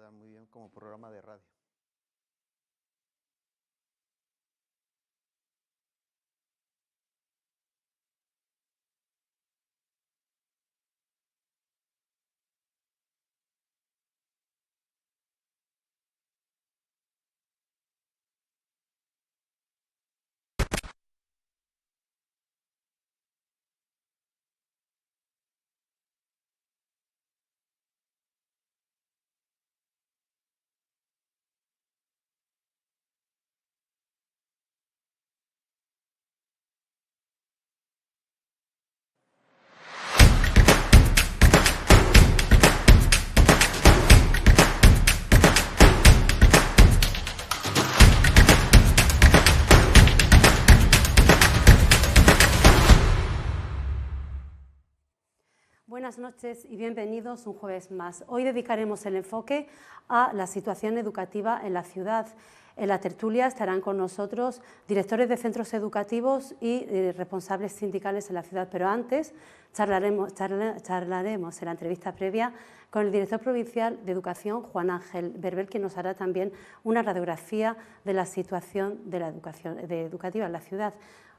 quedar muy bien como programa de radio. Buenas noches y bienvenidos un jueves más. Hoy dedicaremos el enfoque a la situación educativa en la ciudad. En la tertulia estarán con nosotros directores de centros educativos y responsables sindicales en la ciudad, pero antes charlaremos en la entrevista previa con el director provincial de Educación, Juan Ángel Berbel, que nos hará también una radiografía de la situación de la educación educativa en la ciudad.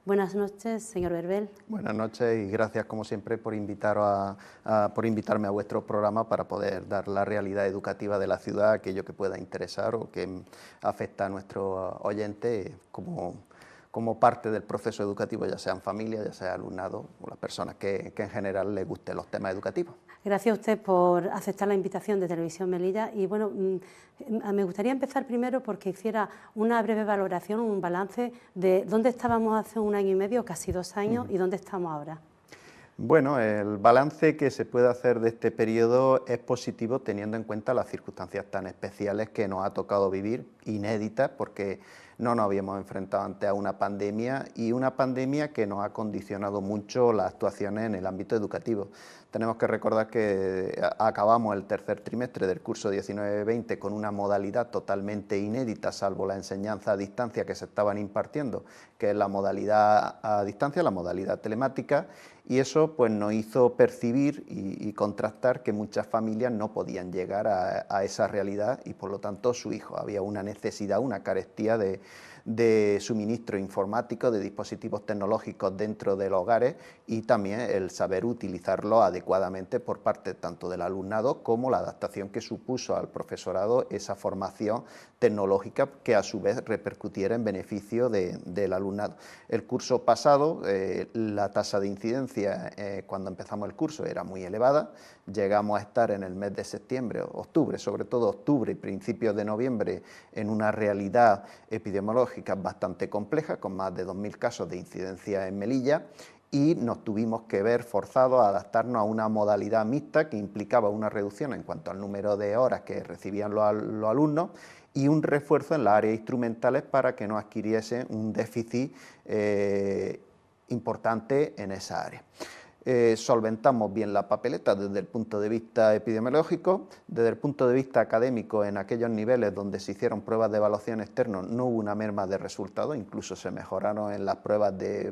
Buenas noches, señor Berbel. Buenas noches y gracias, como siempre, por invitarme a vuestro programa para poder dar la realidad educativa de la ciudad, aquello que pueda interesar o que afecta a nuestros oyentes como parte del proceso educativo, ya sean familias, ya sea alumnado o las personas que en general les gusten los temas educativos. Gracias a usted por aceptar la invitación de Televisión Melilla y bueno, me gustaría empezar primero porque hiciera una breve valoración, un balance de dónde estábamos hace un año y medio, casi 2 años, y dónde estamos ahora. Bueno, el balance que se puede hacer de este periodo es positivo teniendo en cuenta las circunstancias tan especiales que nos ha tocado vivir, inéditas, porque no nos habíamos enfrentado ante a una pandemia y una pandemia que nos ha condicionado mucho las actuaciones en el ámbito educativo. Tenemos que recordar que acabamos el tercer trimestre del curso 19-20 con una modalidad totalmente inédita, salvo la enseñanza a distancia que se estaban impartiendo, que es la modalidad a distancia, la modalidad telemática, y eso pues nos hizo percibir y contrastar que muchas familias no podían llegar a esa realidad y por lo tanto su hijo. Había una necesidad, una carestía de suministro informático, de dispositivos tecnológicos dentro de los hogares y también el saber utilizarlo adecuadamente por parte tanto del alumnado como la adaptación que supuso al profesorado esa formación tecnológica que a su vez repercutiera en beneficio del alumnado. El curso pasado la tasa de incidencia cuando empezamos el curso era muy elevada, llegamos a estar en el mes de septiembre, octubre, sobre todo octubre y principios de noviembre en una realidad epidemiológica bastante compleja, con más de 2.000 casos de incidencia en Melilla, y nos tuvimos que ver forzados a adaptarnos a una modalidad mixta que implicaba una reducción en cuanto al número de horas que recibían los alumnos y un refuerzo en las áreas instrumentales para que no adquiriesen un déficit importante en esa área. Solventamos bien la papeleta desde el punto de vista epidemiológico, desde el punto de vista académico en aquellos niveles donde se hicieron pruebas de evaluación externos no hubo una merma de resultados, incluso se mejoraron en las pruebas de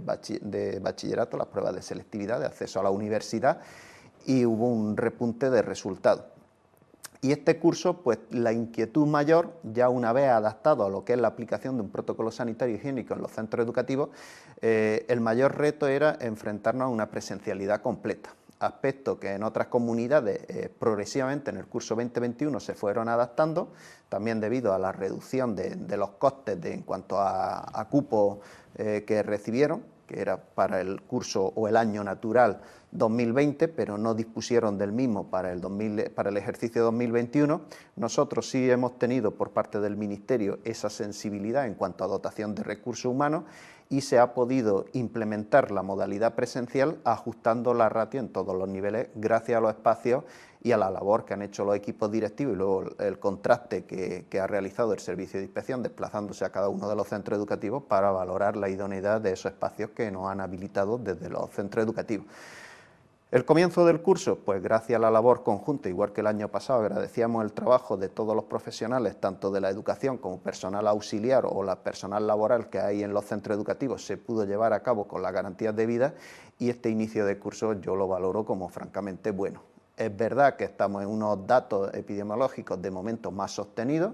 bachillerato, las pruebas de selectividad, de acceso a la universidad y hubo un repunte de resultados. Y este curso, pues la inquietud mayor, ya una vez adaptado a lo que es la aplicación de un protocolo sanitario higiénico en los centros educativos, el mayor reto era enfrentarnos a una presencialidad completa, aspecto que en otras comunidades progresivamente en el curso 2021 se fueron adaptando, también debido a la reducción de los costes en cuanto a cupo que recibieron, que era para el curso o el año natural 2020, pero no dispusieron del mismo para el ejercicio 2021. Nosotros sí hemos tenido por parte del Ministerio esa sensibilidad en cuanto a dotación de recursos humanos y se ha podido implementar la modalidad presencial ajustando la ratio en todos los niveles gracias a los espacios y a la labor que han hecho los equipos directivos y luego el contraste que ha realizado el servicio de inspección desplazándose a cada uno de los centros educativos para valorar la idoneidad de esos espacios que nos han habilitado desde los centros educativos. El comienzo del curso, pues gracias a la labor conjunta, igual que el año pasado, agradecíamos el trabajo de todos los profesionales, tanto de la educación como personal auxiliar o la personal laboral que hay en los centros educativos, se pudo llevar a cabo con las garantías debidas y este inicio de curso yo lo valoro como francamente bueno. Es verdad que estamos en unos datos epidemiológicos de momento más sostenidos,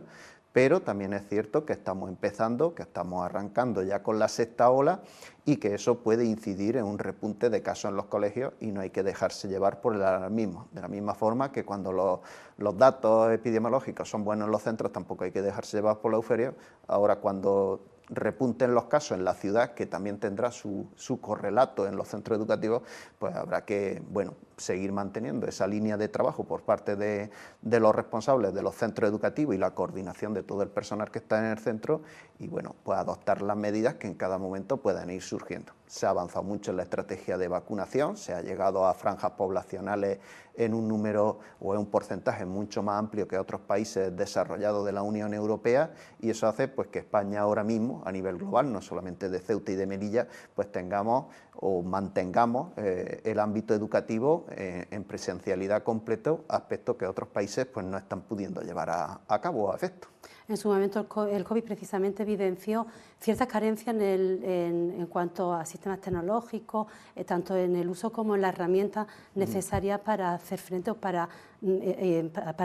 pero también es cierto que estamos empezando, que estamos arrancando ya con la sexta ola y que eso puede incidir en un repunte de casos en los colegios y no hay que dejarse llevar por el alarmismo. De la misma forma que cuando los datos epidemiológicos son buenos en los centros, tampoco hay que dejarse llevar por la euforia. Ahora, cuando repunten los casos en la ciudad, que también tendrá su correlato en los centros educativos, pues habrá que, bueno, seguir manteniendo esa línea de trabajo por parte de los responsables de los centros educativos y la coordinación de todo el personal que está en el centro y, bueno, pues adoptar las medidas que en cada momento puedan ir surgiendo. Se ha avanzado mucho en la estrategia de vacunación, se ha llegado a franjas poblacionales en un número o en un porcentaje mucho más amplio que otros países desarrollados de la Unión Europea y eso hace pues que España ahora mismo a nivel global, no solamente de Ceuta y de Melilla, pues tengamos o mantengamos el ámbito educativo en presencialidad completo, aspecto que otros países pues no están pudiendo llevar a cabo a efecto. En su momento el COVID precisamente evidenció ciertas carencias en cuanto a sistemas tecnológicos, tanto en el uso como en las herramientas necesarias para hacer frente o para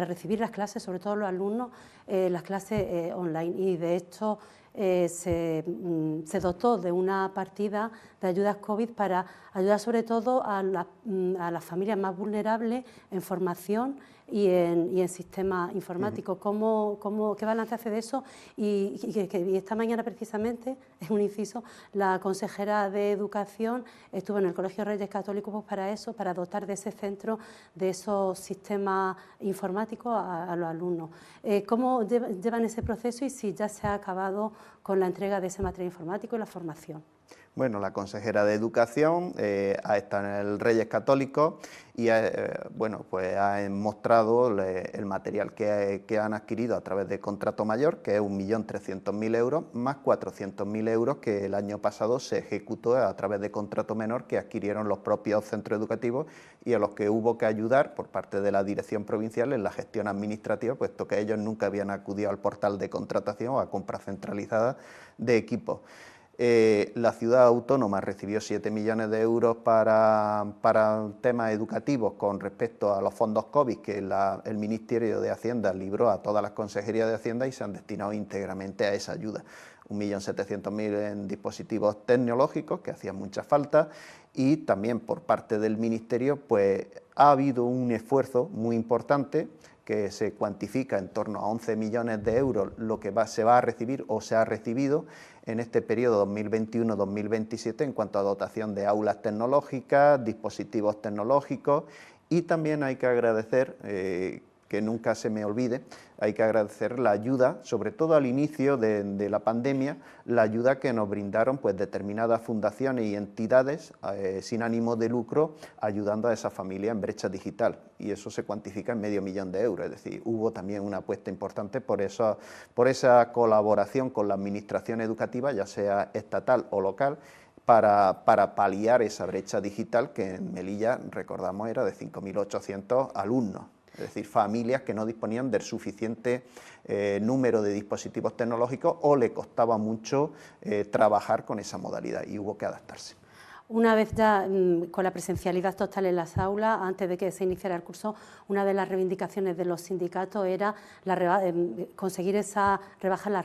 recibir las clases, sobre todo los alumnos, las clases online. Y de hecho se dotó de una partida de ayudas COVID para ayudar sobre todo a las familias más vulnerables en formación y en sistemas informáticos. ¿Qué balance hace de eso? Y esta mañana precisamente, es un inciso, la consejera de Educación estuvo en el Colegio Reyes Católicos pues, para eso, para dotar de ese centro, de esos sistemas informáticos a los alumnos. ¿Cómo llevan ese proceso y si ya se ha acabado con la entrega de ese material informático y la formación? Bueno, la consejera de Educación ha estado en el Reyes Católicos y bueno, pues ha mostrado el material que han adquirido a través de contrato mayor, que es 1.300.000 euros, más 400.000 euros que el año pasado se ejecutó a través de contrato menor que adquirieron los propios centros educativos y a los que hubo que ayudar por parte de la Dirección Provincial en la gestión administrativa, puesto que ellos nunca habían acudido al portal de contratación o a compra centralizada de equipos. La ciudad autónoma recibió 7 millones de euros para temas educativos con respecto a los fondos COVID que el Ministerio de Hacienda libró a todas las consejerías de Hacienda y se han destinado íntegramente a esa ayuda. 1.700.000 en dispositivos tecnológicos que hacían mucha falta y también por parte del Ministerio pues ha habido un esfuerzo muy importante que se cuantifica en torno a 11 millones de euros lo que se va a recibir o se ha recibido en este periodo 2021-2027 en cuanto a dotación de aulas tecnológicas, dispositivos tecnológicos y también hay que agradecer, que nunca se me olvide, hay que agradecer la ayuda, sobre todo al inicio de la pandemia, la ayuda que nos brindaron pues, determinadas fundaciones y entidades sin ánimo de lucro ayudando a esa familia en brecha digital y eso se cuantifica en $500.000 de euros, es decir, hubo también una apuesta importante por esa colaboración con la administración educativa, ya sea estatal o local, para paliar esa brecha digital que en Melilla, recordamos, era de 5.800 alumnos. Es decir, familias que no disponían del suficiente número de dispositivos tecnológicos o le costaba mucho trabajar con esa modalidad y hubo que adaptarse. Una vez ya con la presencialidad total en las aulas, antes de que se iniciara el curso, una de las reivindicaciones de los sindicatos era conseguir esa rebaja en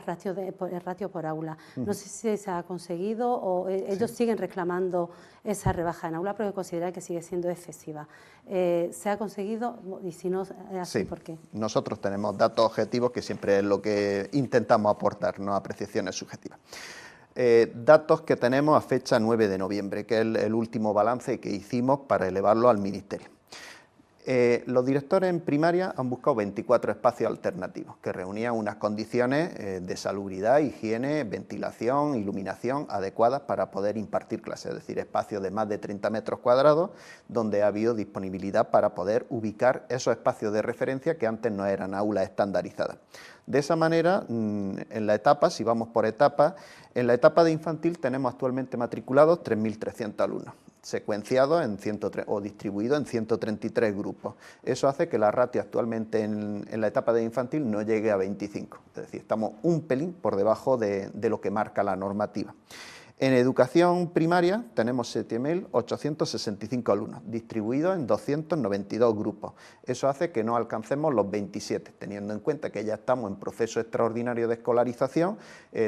el ratio por aula. No sé si se ha conseguido o ellos siguen reclamando esa rebaja en aula porque consideran que sigue siendo excesiva. ¿Se ha conseguido? Y si no es así, ¿por qué? Nosotros tenemos datos objetivos que siempre es lo que intentamos aportar, no apreciaciones subjetivas. Datos que tenemos a fecha 9 de noviembre, que es el último balance que hicimos para elevarlo al Ministerio. Los directores en primaria han buscado 24 espacios alternativos que reunían unas condiciones de salubridad, higiene, ventilación, iluminación adecuadas para poder impartir clases, es decir, espacios de más de 30 metros cuadrados donde ha habido disponibilidad para poder ubicar esos espacios de referencia que antes no eran aulas estandarizadas. De esa manera, en la etapa, si vamos por etapas, en la etapa de infantil tenemos actualmente matriculados 3.300 alumnos, secuenciados o distribuidos en 133 grupos. Eso hace que la ratio actualmente en la etapa de infantil no llegue a 25, es decir, estamos un pelín por debajo de lo que marca la normativa. En educación primaria tenemos 7.865 alumnos, distribuidos en 292 grupos. Eso hace que no alcancemos los 27, teniendo en cuenta que ya estamos en proceso extraordinario de escolarización,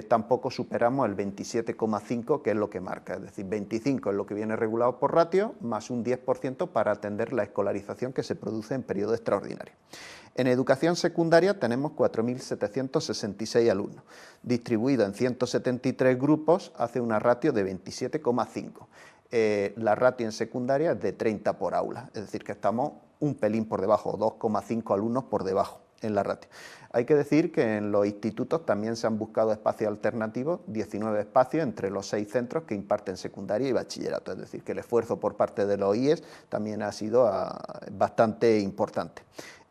tampoco superamos el 27,5, que es lo que marca, es decir, 25 es lo que viene regulado por ratio, más un 10% para atender la escolarización que se produce en periodo extraordinario. En educación secundaria tenemos 4.766 alumnos, distribuidos en 173 grupos, hace una ratio de 27,5. La ratio en secundaria es de 30 por aula, es decir, que estamos un pelín por debajo, 2,5 alumnos por debajo en la ratio. Hay que decir que en los institutos también se han buscado espacios alternativos, 19 espacios entre los 6 centros que imparten secundaria y bachillerato, es decir, que el esfuerzo por parte de los IES también ha sido bastante importante.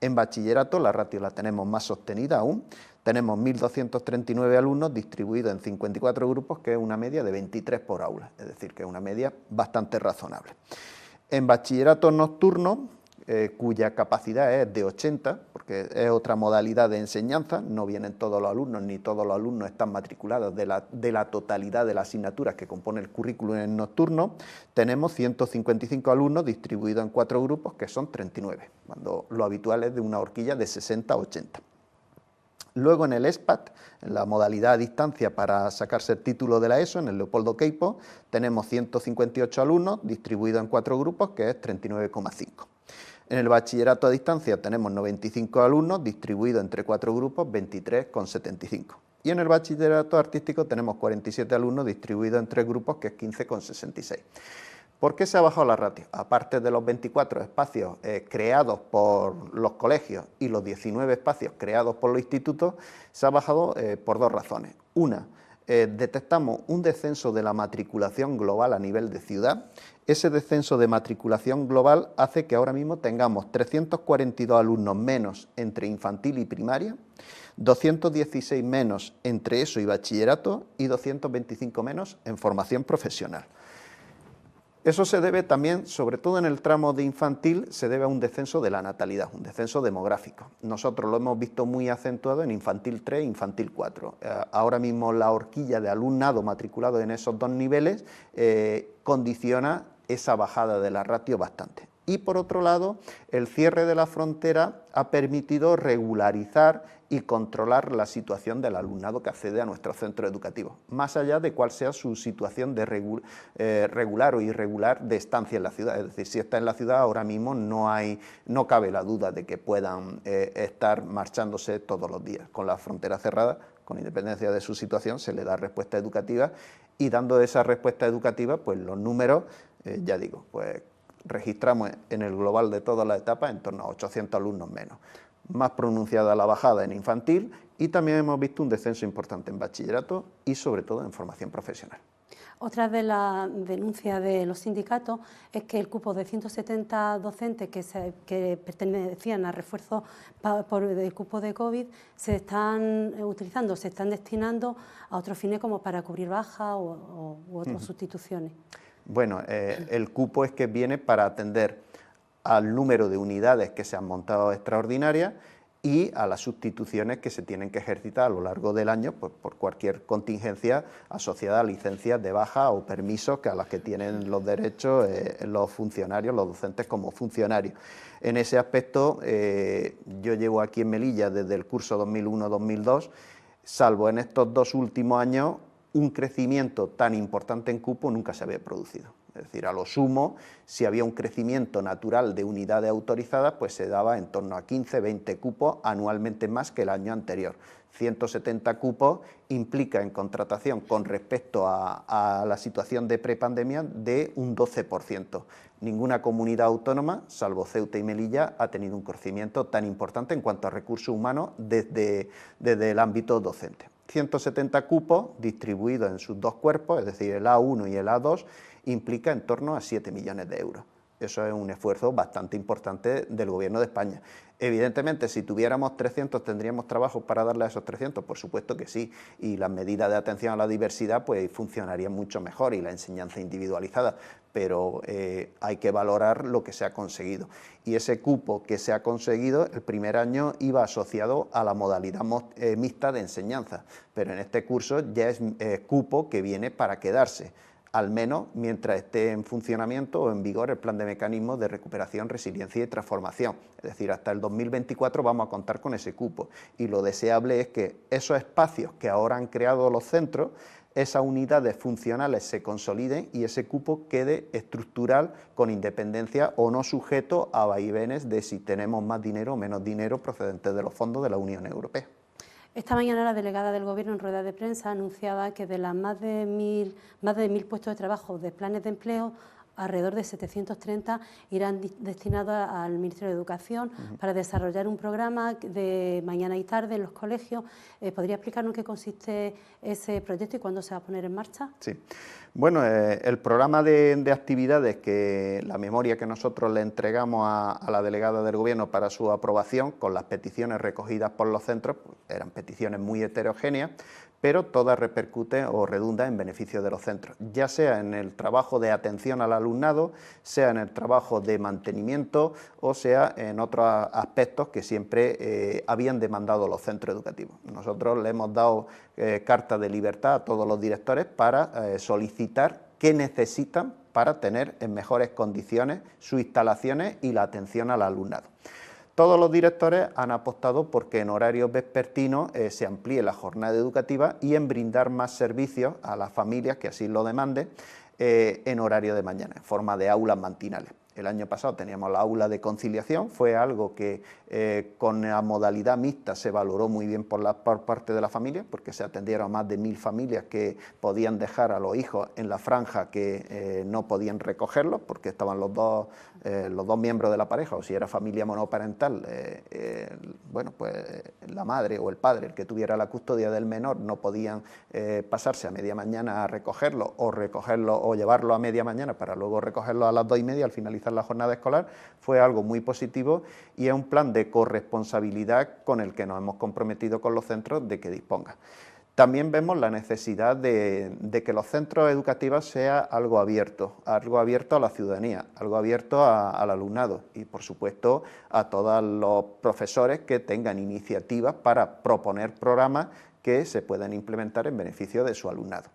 En bachillerato la ratio la tenemos más sostenida aún, tenemos 1.239 alumnos distribuidos en 54 grupos, que es una media de 23 por aula, es decir, que es una media bastante razonable. En bachillerato nocturno, cuya capacidad es de 80, porque es otra modalidad de enseñanza, no vienen todos los alumnos, ni todos los alumnos están matriculados de la totalidad de las asignaturas que compone el currículum en nocturno, tenemos 155 alumnos distribuidos en 4 grupos, que son 39, cuando lo habitual es de una horquilla de 60 a 80. Luego en el ESPAT, en la modalidad a distancia para sacarse el título de la ESO, en el Leopoldo Queipo, tenemos 158 alumnos distribuidos en 4 grupos, que es 39,5. En el bachillerato a distancia tenemos 95 alumnos distribuidos entre 4 grupos, 23,75. Y en el bachillerato artístico tenemos 47 alumnos distribuidos en 3 grupos, que es 15,66. ¿Por qué se ha bajado la ratio? Aparte de los 24 espacios creados por los colegios y los 19 espacios creados por los institutos, se ha bajado por 2 razones. Una, detectamos un descenso de la matriculación global a nivel de ciudad. Ese descenso de matriculación global hace que ahora mismo tengamos 342 alumnos menos entre infantil y primaria, 216 menos entre ESO y bachillerato y 225 menos en formación profesional. Eso se debe también, sobre todo en el tramo de infantil, se debe a un descenso de la natalidad, un descenso demográfico. Nosotros lo hemos visto muy acentuado en infantil 3 e infantil 4. Ahora mismo la horquilla de alumnado matriculado en esos 2 niveles condiciona esa bajada de la ratio bastante. Y por otro lado, el cierre de la frontera ha permitido regularizar y controlar la situación del alumnado que accede a nuestros centros educativos, más allá de cuál sea su situación de regular o irregular de estancia en la ciudad. Es decir, si está en la ciudad, ahora mismo no cabe la duda de que puedan estar marchándose todos los días. Con la frontera cerrada, con independencia de su situación, se le da respuesta educativa, y dando esa respuesta educativa, pues los números, ya digo, pues registramos en el global de todas las etapas en torno a 800 alumnos menos. Más pronunciada la bajada en infantil, y también hemos visto un descenso importante en bachillerato y sobre todo en formación profesional. Otra de las denuncias de los sindicatos es que el cupo de 170 docentes que pertenecían a refuerzo por el cupo de COVID se están utilizando, se están destinando a otros fines como para cubrir bajas u otras sustituciones. Bueno, el cupo es que viene para atender al número de unidades que se han montado extraordinarias y a las sustituciones que se tienen que ejercitar a lo largo del año, pues, por cualquier contingencia asociada a licencias de baja o permisos a las que tienen los derechos los funcionarios, los docentes como funcionarios. En ese aspecto, yo llevo aquí en Melilla desde el curso 2001-2002, salvo en estos 2 últimos años, un crecimiento tan importante en cupo nunca se había producido. Es decir, a lo sumo, si había un crecimiento natural de unidades autorizadas, pues se daba en torno a 15, 20 cupos anualmente más que el año anterior. 170 cupos implica en contratación con respecto a la situación de prepandemia de un 12%. Ninguna comunidad autónoma, salvo Ceuta y Melilla, ha tenido un crecimiento tan importante en cuanto a recursos humanos desde el ámbito docente. 170 cupos distribuidos en sus 2 cuerpos, es decir, el A1 y el A2, implica en torno a 7 millones de euros. Eso es un esfuerzo bastante importante del Gobierno de España. Evidentemente, si tuviéramos 300, ¿tendríamos trabajo para darle a esos 300? Por supuesto que sí, y las medidas de atención a la diversidad pues funcionarían mucho mejor y la enseñanza individualizada, pero hay que valorar lo que se ha conseguido. Y ese cupo que se ha conseguido, el primer año iba asociado a la modalidad mixta de enseñanza, pero en este curso ya es cupo que viene para quedarse, al menos mientras esté en funcionamiento o en vigor el plan de mecanismos de recuperación, resiliencia y transformación. Es decir, hasta el 2024 vamos a contar con ese cupo y lo deseable es que esos espacios que ahora han creado los centros, esas unidades funcionales se consoliden y ese cupo quede estructural con independencia o no sujeto a vaivenes de si tenemos más dinero o menos dinero procedentes de los fondos de la Unión Europea. Esta mañana la delegada del Gobierno en rueda de prensa anunciaba que de las más de 1.000 puestos de trabajo de planes de empleo, alrededor de 730 irán destinados al Ministerio de Educación para desarrollar un programa de mañana y tarde en los colegios. ¿Podría explicarnos qué consiste ese proyecto y cuándo se va a poner en marcha? Sí. Bueno, el programa de actividades, que la memoria que nosotros le entregamos a la delegada del Gobierno para su aprobación, con las peticiones recogidas por los centros, pues, eran peticiones muy heterogéneas, pero todas repercuten o redundan en beneficio de los centros, ya sea en el trabajo de atención al alumnado, sea en el trabajo de mantenimiento o sea en otros aspectos que siempre habían demandado los centros educativos. Nosotros le hemos dado carta de libertad a todos los directores para solicitar qué necesitan para tener en mejores condiciones sus instalaciones y la atención al alumnado. Todos los directores han apostado porque en horarios vespertinos se amplíe la jornada educativa y en brindar más servicios a las familias que así lo demanden en horario de mañana, en forma de aulas matinales. El año pasado teníamos la aula de conciliación, fue algo que con la modalidad mixta se valoró muy bien por parte de la familia, porque se atendieron a más de 1000 familias que podían dejar a los hijos en la franja que no podían recogerlos, porque estaban los dos miembros de la pareja, o si era familia monoparental, bueno, pues la madre o el padre, el que tuviera la custodia del menor, no podían pasarse a media mañana a recogerlo o llevarlo a media mañana para luego recogerlo a las 2:30 al finalizar la jornada escolar. Fue algo muy positivo y es un plan de corresponsabilidad con el que nos hemos comprometido con los centros de que dispongan. También vemos la necesidad de que los centros educativos sea algo abierto a la ciudadanía, algo abierto al alumnado y, por supuesto, a todos los profesores que tengan iniciativas para proponer programas que se puedan implementar en beneficio de su alumnado.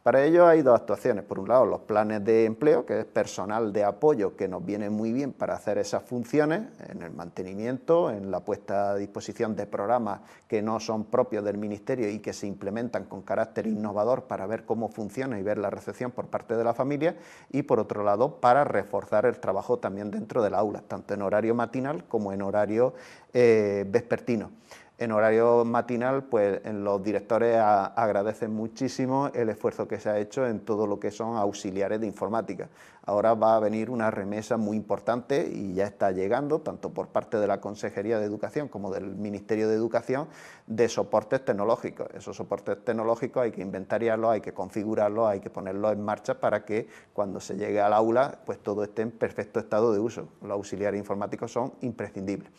Para ello hay dos actuaciones. Por un lado, los planes de empleo, que es personal de apoyo que nos viene muy bien para hacer esas funciones, en el mantenimiento, en la puesta a disposición de programas que no son propios del Ministerio y que se implementan con carácter innovador para ver cómo funciona y ver la recepción por parte de la familia, y por otro lado, para reforzar el trabajo también dentro del aula, tanto en horario matinal como en horario vespertino. En horario matinal, pues los directores agradecen muchísimo el esfuerzo que se ha hecho en todo lo que son auxiliares de informática. Ahora va a venir una remesa muy importante y ya está llegando, tanto por parte de la Consejería de Educación como del Ministerio de Educación, de soportes tecnológicos. Esos soportes tecnológicos hay que inventariarlos, hay que configurarlos, hay que ponerlos en marcha para que cuando se llegue al aula, pues todo esté en perfecto estado de uso. Los auxiliares informáticos son imprescindibles.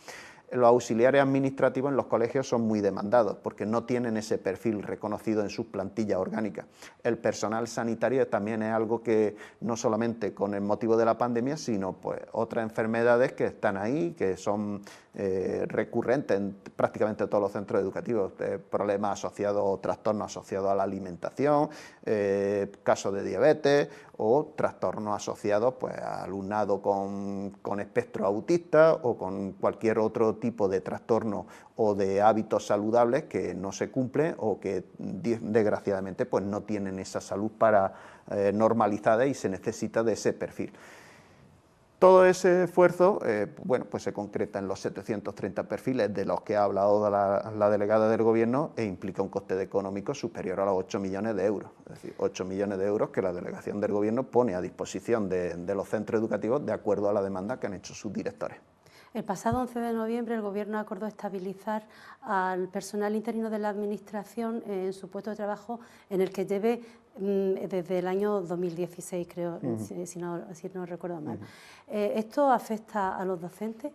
Los auxiliares administrativos en los colegios son muy demandados porque no tienen ese perfil reconocido en sus plantillas orgánicas. El personal sanitario también es algo que no solamente con el motivo de la pandemia, sino pues otras enfermedades que están ahí, que son recurrentes en prácticamente todos los centros educativos, problemas asociados o trastornos asociados a la alimentación, casos de diabetes o trastornos asociados pues, a alumnado con espectro autista o con cualquier otro tipo de trastorno o de hábitos saludables que no se cumplen o que desgraciadamente pues, no tienen esa salud normalizada y se necesita de ese perfil. Todo ese esfuerzo bueno, pues se concreta en los 730 perfiles de los que ha hablado la delegada del Gobierno e implica un coste económico superior a los 8 millones de euros. Es decir, 8 millones de euros que la delegación del Gobierno pone a disposición de los centros educativos de acuerdo a la demanda que han hecho sus directores. El pasado 11 de noviembre el Gobierno acordó estabilizar al personal interino de la Administración en su puesto de trabajo en el que lleve desde el año 2016, creo, si no recuerdo mal. ¿Esto afecta a los docentes?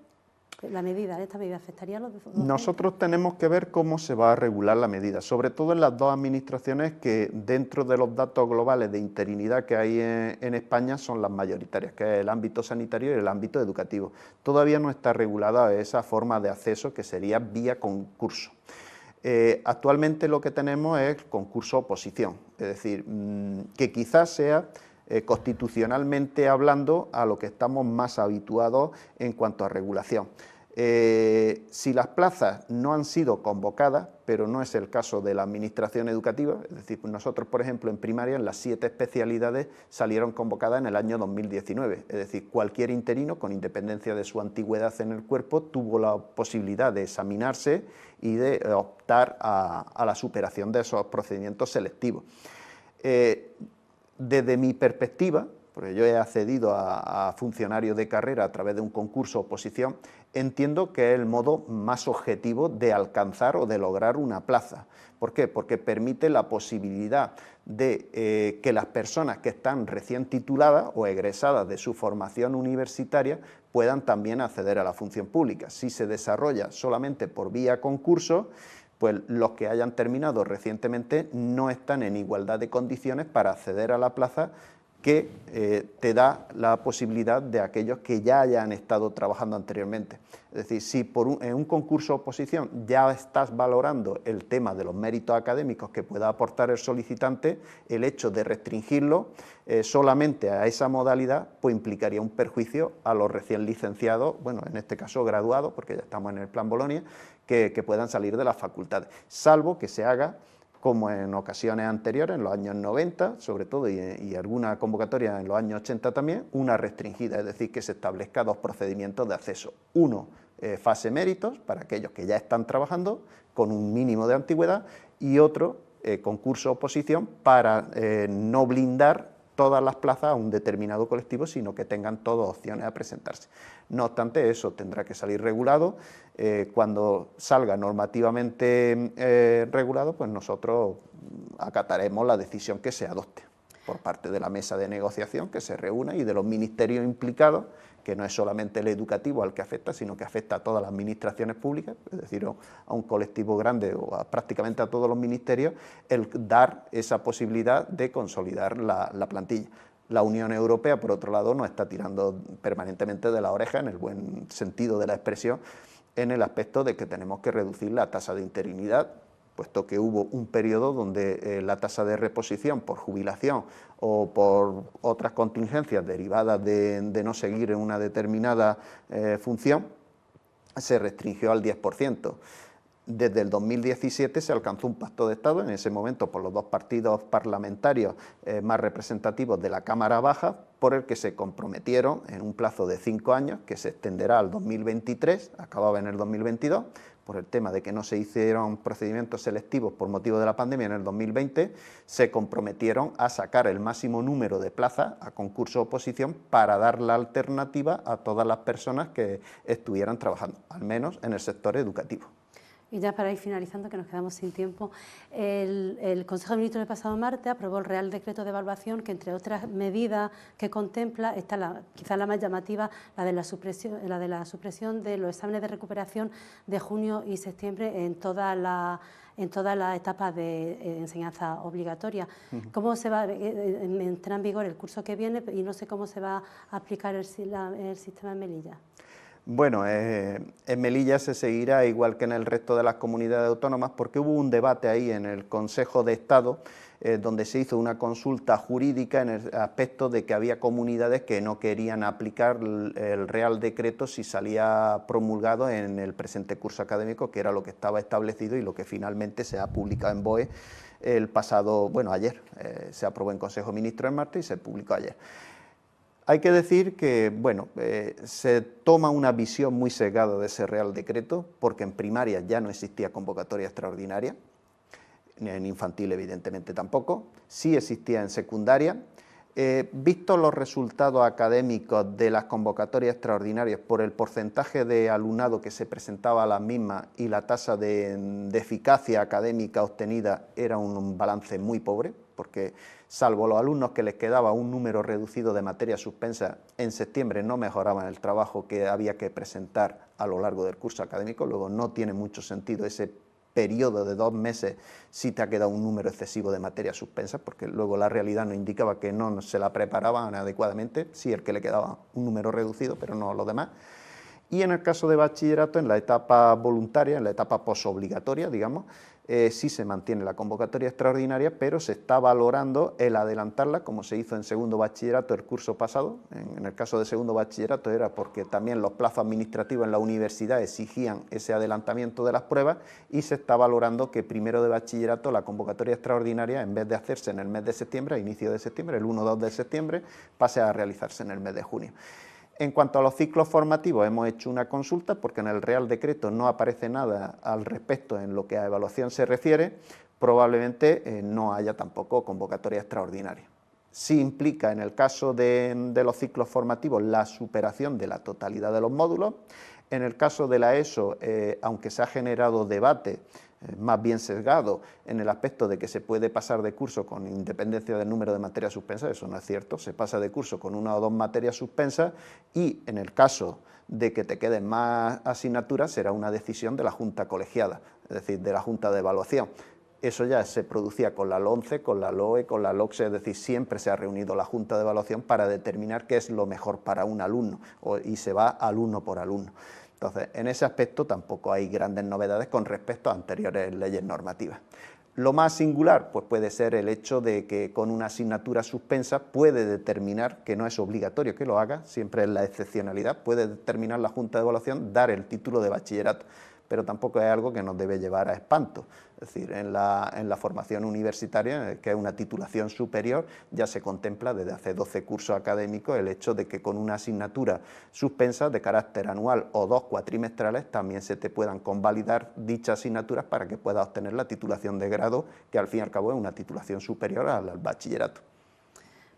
la medida, esta medida afectaría a los docentes? Nosotros tenemos que ver cómo se va a regular la medida, sobre todo en las dos administraciones que dentro de los datos globales de interinidad que hay en España son las mayoritarias, que es el ámbito sanitario y el ámbito educativo. Todavía no está regulada esa forma de acceso que sería vía concurso. Actualmente lo que tenemos es concurso-oposición, es decir, que quizás sea constitucionalmente hablando a lo que estamos más habituados en cuanto a regulación. Si las plazas no han sido convocadas, pero no es el caso de la administración educativa, es decir, nosotros, por ejemplo, en primaria, en las 7 especialidades salieron convocadas en el año 2019, es decir, cualquier interino, con independencia de su antigüedad en el cuerpo, tuvo la posibilidad de examinarse y de optar a la superación de esos procedimientos selectivos. Desde mi perspectiva, porque yo he accedido a funcionarios de carrera a través de un concurso oposición, entiendo que es el modo más objetivo de alcanzar o de lograr una plaza. ¿Por qué? Porque permite la posibilidad de que las personas que están recién tituladas o egresadas de su formación universitaria puedan también acceder a la función pública. Si se desarrolla solamente por vía concurso, pues los que hayan terminado recientemente no están en igualdad de condiciones para acceder a la plaza que te da la posibilidad de aquellos que ya hayan estado trabajando anteriormente. Es decir, si en un concurso oposición ya estás valorando el tema de los méritos académicos que pueda aportar el solicitante, el hecho de restringirlo solamente a esa modalidad pues implicaría un perjuicio a los recién licenciados, bueno, en este caso graduados, porque ya estamos en el Plan Bolonia, que puedan salir de las facultades, salvo que se haga como en ocasiones anteriores, en los años 90, sobre todo, y alguna convocatoria en los años 80 también, una restringida, es decir, que se establezca 2 procedimientos de acceso. Uno, fase méritos, para aquellos que ya están trabajando, con un mínimo de antigüedad, y otro, concurso-oposición, para no blindar todas las plazas a un determinado colectivo, sino que tengan todas opciones a presentarse. No obstante, eso tendrá que salir regulado. Cuando salga normativamente regulado, pues nosotros acataremos la decisión que se adopte por parte de la mesa de negociación que se reúna y de los ministerios implicados, que no es solamente el educativo al que afecta, sino que afecta a todas las administraciones públicas, es decir, a un colectivo grande o prácticamente a todos los ministerios, el dar esa posibilidad de consolidar la plantilla. La Unión Europea, por otro lado, nos está tirando permanentemente de la oreja, en el buen sentido de la expresión, en el aspecto de que tenemos que reducir la tasa de interinidad, puesto que hubo un periodo donde la tasa de reposición por jubilación o por otras contingencias derivadas de no seguir en una determinada función, se restringió al 10%. Desde el 2017 se alcanzó un pacto de Estado, en ese momento por los 2 partidos parlamentarios más representativos de la Cámara Baja, por el que se comprometieron en un plazo de 5 años, que se extenderá al 2023, acababa en el 2022, por el tema de que no se hicieron procedimientos selectivos por motivo de la pandemia en el 2020, se comprometieron a sacar el máximo número de plazas a concurso oposición para dar la alternativa a todas las personas que estuvieran trabajando, al menos en el sector educativo. Y ya para ir finalizando, que nos quedamos sin tiempo, el Consejo de Ministros del pasado martes aprobó el Real Decreto de Evaluación, que entre otras medidas que contempla, está quizá la más llamativa, la de la supresión de los exámenes de recuperación de junio y septiembre en todas las etapas de enseñanza obligatoria. ¿Cómo se va entra en vigor el curso que viene y no sé cómo se va a aplicar el sistema en Melilla? Bueno, en Melilla se seguirá igual que en el resto de las comunidades autónomas, porque hubo un debate ahí en el Consejo de Estado donde se hizo una consulta jurídica en el aspecto de que había comunidades que no querían aplicar el Real Decreto si salía promulgado en el presente curso académico, que era lo que estaba establecido y lo que finalmente se ha publicado en BOE el pasado, bueno, ayer, se aprobó en Consejo de Ministros el martes y se publicó ayer. Hay que decir que, bueno, se toma una visión muy sesgada de ese Real Decreto, porque en primaria ya no existía convocatoria extraordinaria, ni en infantil evidentemente tampoco, sí existía en secundaria. Visto los resultados académicos de las convocatorias extraordinarias por el porcentaje de alumnado que se presentaba a las mismas y la tasa de eficacia académica obtenida, era un balance muy pobre, porque salvo los alumnos que les quedaba un número reducido de materias suspensas, en septiembre no mejoraban el trabajo que había que presentar a lo largo del curso académico. Luego no tiene mucho sentido ese periodo de 2 meses si te ha quedado un número excesivo de materias suspensas, porque luego la realidad nos indicaba que no se la preparaban adecuadamente, sí el que le quedaba un número reducido, pero no los demás. Y en el caso de bachillerato, en la etapa voluntaria, en la etapa posobligatoria, digamos, sí se mantiene la convocatoria extraordinaria, pero se está valorando el adelantarla, como se hizo en segundo bachillerato el curso pasado. En el caso de segundo bachillerato era porque también los plazos administrativos en la universidad exigían ese adelantamiento de las pruebas, y se está valorando que primero de bachillerato la convocatoria extraordinaria, en vez de hacerse en el mes de septiembre, a inicio de septiembre, el 1-2 de septiembre, pase a realizarse en el mes de junio. En cuanto a los ciclos formativos, hemos hecho una consulta porque en el Real Decreto no aparece nada al respecto en lo que a evaluación se refiere. Probablemente no haya tampoco convocatoria extraordinaria. Sí implica, en el caso de los ciclos formativos, la superación de la totalidad de los módulos. En el caso de la ESO, aunque se ha generado debate, más bien sesgado, en el aspecto de que se puede pasar de curso con independencia del número de materias suspensas, eso no es cierto, se pasa de curso con 1 o 2 materias suspensas, y en el caso de que te queden más asignaturas será una decisión de la Junta colegiada, es decir, de la Junta de Evaluación. Eso ya se producía con la LONCE, con la LOE, con la LOCSE, es decir, siempre se ha reunido la Junta de Evaluación para determinar qué es lo mejor para un alumno, y se va alumno por alumno. Entonces, en ese aspecto tampoco hay grandes novedades con respecto a anteriores leyes normativas. Lo más singular pues puede ser el hecho de que con una asignatura suspensa puede determinar, que no es obligatorio que lo haga, siempre es la excepcionalidad, puede determinar la Junta de Evaluación dar el título de bachillerato, pero tampoco es algo que nos debe llevar a espanto. Es decir, en la formación universitaria, que es una titulación superior, ya se contempla desde hace 12 cursos académicos el hecho de que con una asignatura suspensa de carácter anual o 2 cuatrimestrales también se te puedan convalidar dichas asignaturas para que puedas obtener la titulación de grado, que al fin y al cabo es una titulación superior al bachillerato.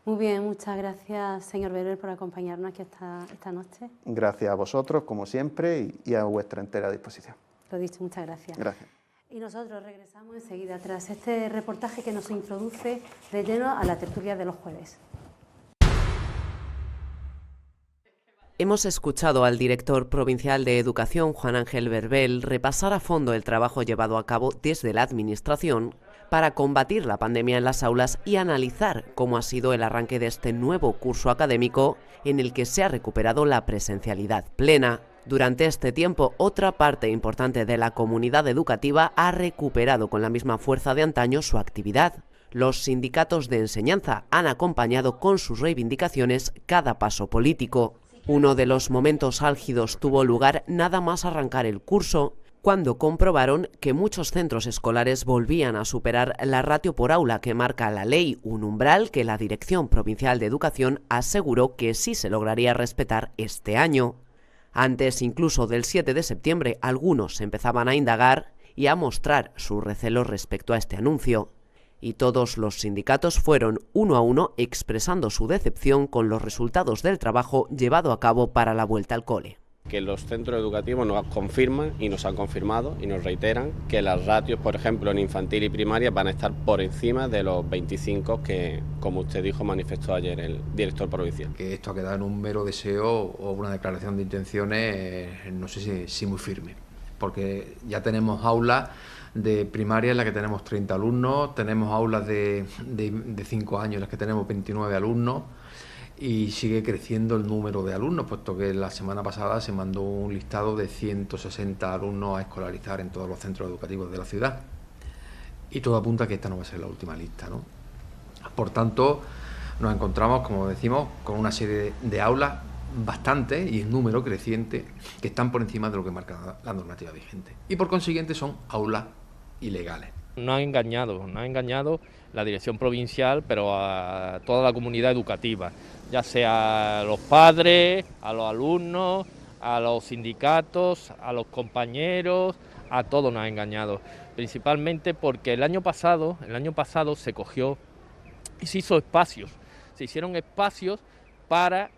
Muy bien, muchas gracias, señor Beruel, por acompañarnos aquí esta noche. Gracias a vosotros, como siempre, y a vuestra entera disposición. Lo dicho, muchas gracias. Gracias. Y nosotros regresamos enseguida tras este reportaje que nos introduce de lleno a la tertulia de los jueves. Hemos escuchado al director provincial de Educación, Juan Ángel Beruel, repasar a fondo el trabajo llevado a cabo desde la Administración para combatir la pandemia en las aulas y analizar cómo ha sido el arranque de este nuevo curso académico en el que se ha recuperado la presencialidad plena. Durante este tiempo, otra parte importante de la comunidad educativa ha recuperado con la misma fuerza de antaño su actividad. Los sindicatos de enseñanza han acompañado con sus reivindicaciones cada paso político. Uno de los momentos álgidos tuvo lugar nada más arrancar el curso, cuando comprobaron que muchos centros escolares volvían a superar la ratio por aula que marca la ley, un umbral que la Dirección Provincial de Educación aseguró que sí se lograría respetar este año. Antes incluso del 7 de septiembre, algunos empezaban a indagar y a mostrar su recelo respecto a este anuncio. Y todos los sindicatos fueron uno a uno expresando su decepción con los resultados del trabajo llevado a cabo para la vuelta al cole. Que los centros educativos nos confirman y nos han confirmado y nos reiteran que las ratios, por ejemplo, en infantil y primaria van a estar por encima de los 25 que, como usted dijo, manifestó ayer el director provincial. Que esto ha quedado en un mero deseo o una declaración de intenciones, no sé si muy firme, porque ya tenemos aulas de primaria en las que tenemos 30 alumnos, tenemos aulas de 5 años en las que tenemos 29 alumnos, y sigue creciendo el número de alumnos, puesto que la semana pasada se mandó un listado de 160 alumnos a escolarizar en todos los centros educativos de la ciudad. Y todo apunta a que esta no va a ser la última lista, ¿no? Por tanto, nos encontramos, como decimos, con una serie de aulas bastante y en número creciente que están por encima de lo que marca la normativa vigente. Y por consiguiente son aulas ilegales. No ha engañado la dirección provincial, pero a toda la comunidad educativa, ya sea a los padres, a los alumnos, a los sindicatos, a los compañeros, a todos nos ha engañado. Principalmente porque el año pasado se cogió y se hizo espacios, se hicieron espacios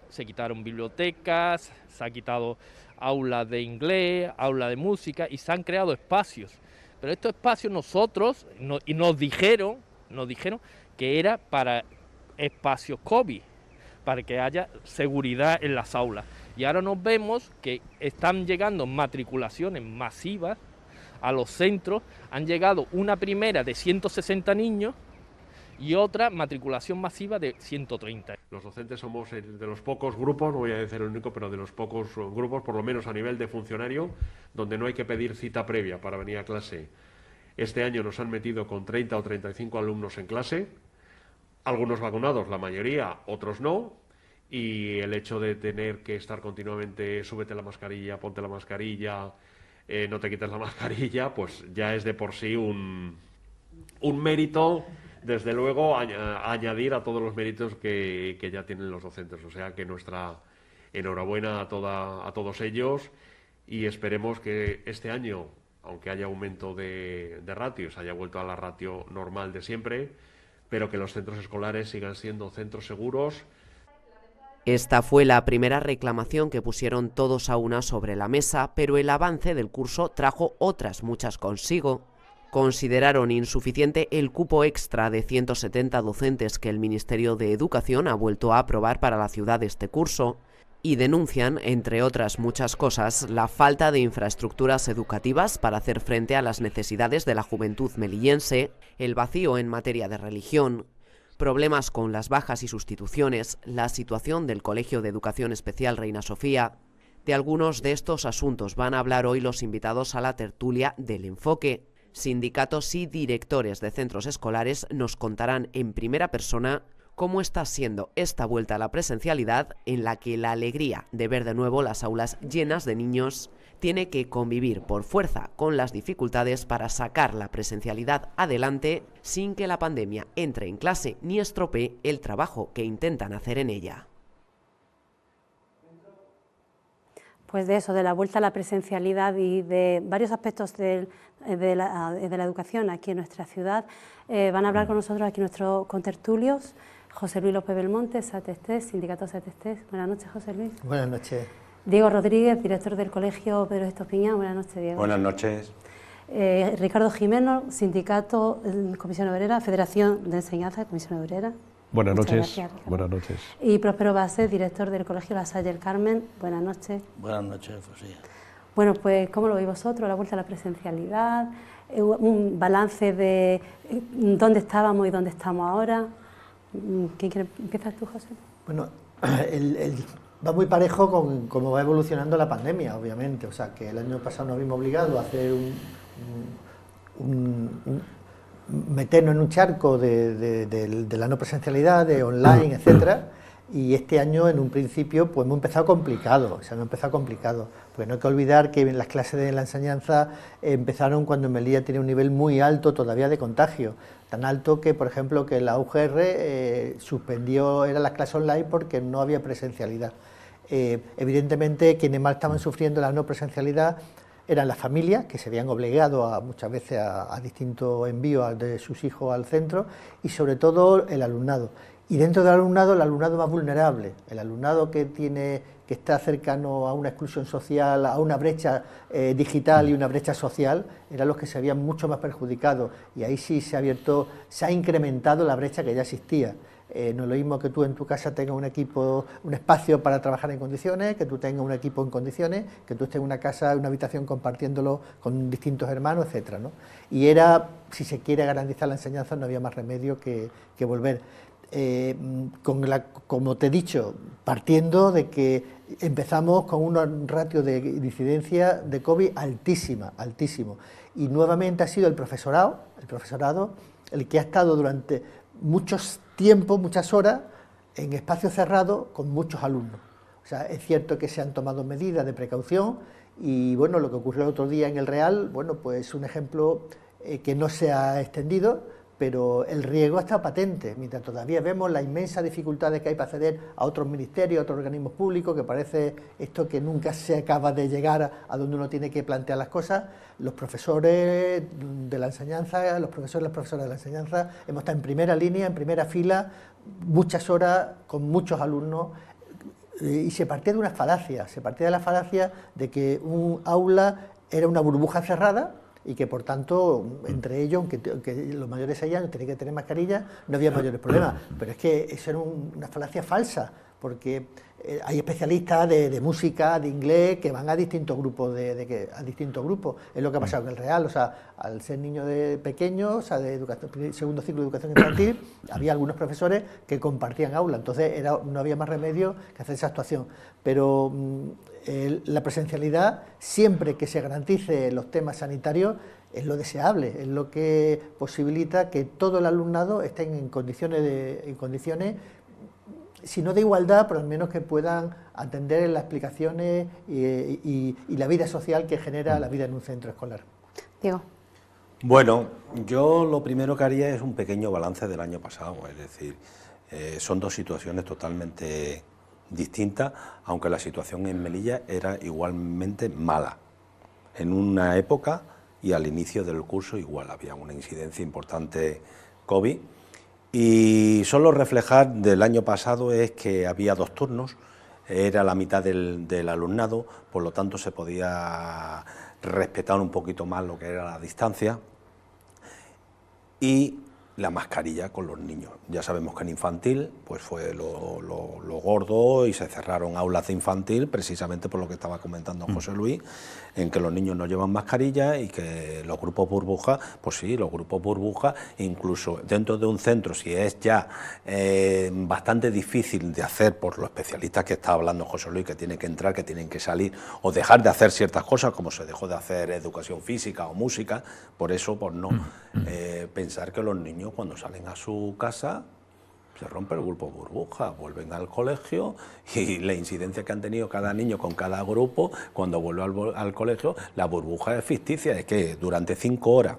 se quitaron bibliotecas, se ha quitado aulas de inglés, aulas de música y se han creado espacios. Pero estos espacios nos dijeron que era para espacios COVID, para que haya seguridad en las aulas. Y ahora nos vemos que están llegando matriculaciones masivas a los centros, han llegado una primera de 160 niños y otra matriculación masiva de 130. Los docentes somos de los pocos grupos, no voy a decir el único, pero de los pocos grupos, por lo menos a nivel de funcionario, donde no hay que pedir cita previa para venir a clase. Este año nos han metido con 30 o 35 alumnos en clase, algunos vacunados, la mayoría, otros no, y el hecho de tener que estar continuamente, súbete la mascarilla, ponte la mascarilla, no te quites la mascarilla, pues ya es de por sí un mérito, desde luego, añadir a todos los méritos que ya tienen los docentes. O sea que nuestra enhorabuena a todos ellos, y esperemos que este año, aunque haya aumento de ratios, haya vuelto a la ratio normal de siempre, pero que los centros escolares sigan siendo centros seguros. Esta fue la primera reclamación que pusieron todos a una sobre la mesa, pero el avance del curso trajo otras muchas consigo. Consideraron insuficiente el cupo extra de 170 docentes que el Ministerio de Educación ha vuelto a aprobar para la ciudad este curso y denuncian, entre otras muchas cosas, la falta de infraestructuras educativas para hacer frente a las necesidades de la juventud melillense, el vacío en materia de religión, problemas con las bajas y sustituciones, la situación del Colegio de Educación Especial Reina Sofía. De algunos de estos asuntos van a hablar hoy los invitados a la tertulia del Enfoque. Sindicatos y directores de centros escolares nos contarán en primera persona cómo está siendo esta vuelta a la presencialidad, en la que la alegría de ver de nuevo las aulas llenas de niños tiene que convivir por fuerza con las dificultades para sacar la presencialidad adelante sin que la pandemia entre en clase ni estropee el trabajo que intentan hacer en ella. Pues de eso, de la vuelta a la presencialidad y de varios aspectos de la educación aquí en nuestra ciudad, van a hablar con nosotros aquí nuestros contertulios, José Luis López Belmonte, SATESTES, Sindicato SATESTES. Buenas noches, José Luis. Buenas noches. Diego Rodríguez, director del Colegio Pedro Estopiñán. Buenas noches, Diego. Buenas noches. Ricardo Jimeno, Sindicato Comisión Obrera, Federación de Enseñanza, Comisión Obrera. Buenas noches. Gracias, buenas noches. Y Próspero Basset, director del Colegio La Salle del Carmen. Buenas noches. Buenas noches, Fosía. Bueno, pues, ¿cómo lo veis vosotros? La vuelta a la presencialidad, un balance de dónde estábamos y dónde estamos ahora. ¿Quién quiere? ¿Empiezas tú, José? Bueno, va muy parejo con cómo va evolucionando la pandemia, obviamente. O sea, que el año pasado nos vimos obligados a hacer meternos en un charco de la no presencialidad, de online, etcétera. Y este año, en un principio, pues hemos empezado complicado, porque no hay que olvidar que las clases de la enseñanza empezaron cuando Melilla tenía un nivel muy alto todavía de contagio, tan alto que, por ejemplo, que la UGR suspendió las clases online porque no había presencialidad. Evidentemente, quienes más estaban sufriendo la no presencialidad eran las familias, que se habían obligado muchas veces a distintos envíos de sus hijos al centro, y sobre todo el alumnado. Y dentro del alumnado, el alumnado más vulnerable, el alumnado que está cercano a una exclusión social, a una brecha digital y una brecha social, eran los que se habían mucho más perjudicados, y ahí sí se ha incrementado la brecha que ya existía. No es lo mismo que tú en tu casa tengas un espacio para trabajar en condiciones, que tú tengas un equipo en condiciones, que tú estés en una casa, una habitación compartiéndolo con distintos hermanos, etcétera, ¿no? Y si se quiere garantizar la enseñanza, no había más remedio que volver. Como te he dicho, partiendo de que empezamos con un ratio de incidencia de COVID altísimo, y nuevamente ha sido el profesorado el que ha estado durante muchos tiempos, muchas horas, en espacios cerrados con muchos alumnos. O sea, es cierto que se han tomado medidas de precaución, y bueno, lo que ocurrió el otro día en el Real, bueno, pues es un ejemplo que no se ha extendido, pero el riesgo está patente, mientras todavía vemos las inmensas dificultades que hay para acceder a otros ministerios, a otros organismos públicos, que parece esto que nunca se acaba de llegar a donde uno tiene que plantear las cosas. Los profesores de la enseñanza, los profesores y las profesoras de la enseñanza, hemos estado en primera línea, en primera fila, muchas horas con muchos alumnos, y se partía de una falacia, de que un aula era una burbuja cerrada, y que por tanto entre ellos, aunque los mayores de 6 años tenían que tener mascarilla, no había mayores problemas, pero es que eso era una falacia falsa, porque hay especialistas de música, de inglés, que van a distintos grupos, a distintos grupos. Es lo que ha pasado en el Real, o sea, al ser niños pequeños, o sea, de segundo ciclo de educación infantil, había algunos profesores que compartían aula, entonces no había más remedio que hacer esa actuación. Pero la presencialidad, siempre que se garantice los temas sanitarios, es lo deseable, es lo que posibilita que todo el alumnado esté en condiciones si no de igualdad, pero al menos que puedan atender las explicaciones y la vida social que genera la vida en un centro escolar. Diego. Bueno, yo lo primero que haría es un pequeño balance del año pasado, es decir, son dos situaciones totalmente distintas, aunque la situación en Melilla era igualmente mala. En una época y al inicio del curso igual había una incidencia importante COVID, y solo reflejar del año pasado es que había 2 turnos, era la mitad del alumnado, por lo tanto se podía respetar un poquito más lo que era la distancia, y la mascarilla con los niños. Ya sabemos que en infantil pues fue lo gordo y se cerraron aulas de infantil precisamente por lo que estaba comentando José Luis, en que los niños no llevan mascarilla y que los grupos burbuja, pues sí, los grupos burbuja, incluso dentro de un centro, si es ya bastante difícil de hacer por los especialistas que está hablando José Luis, que tienen que entrar, que tienen que salir o dejar de hacer ciertas cosas, como se dejó de hacer educación física o música, por eso por no pensar que los niños cuando salen a su casa se rompe el grupo burbuja, vuelven al colegio y la incidencia que han tenido cada niño con cada grupo, cuando vuelve al colegio, la burbuja es ficticia, es que durante 5 horas,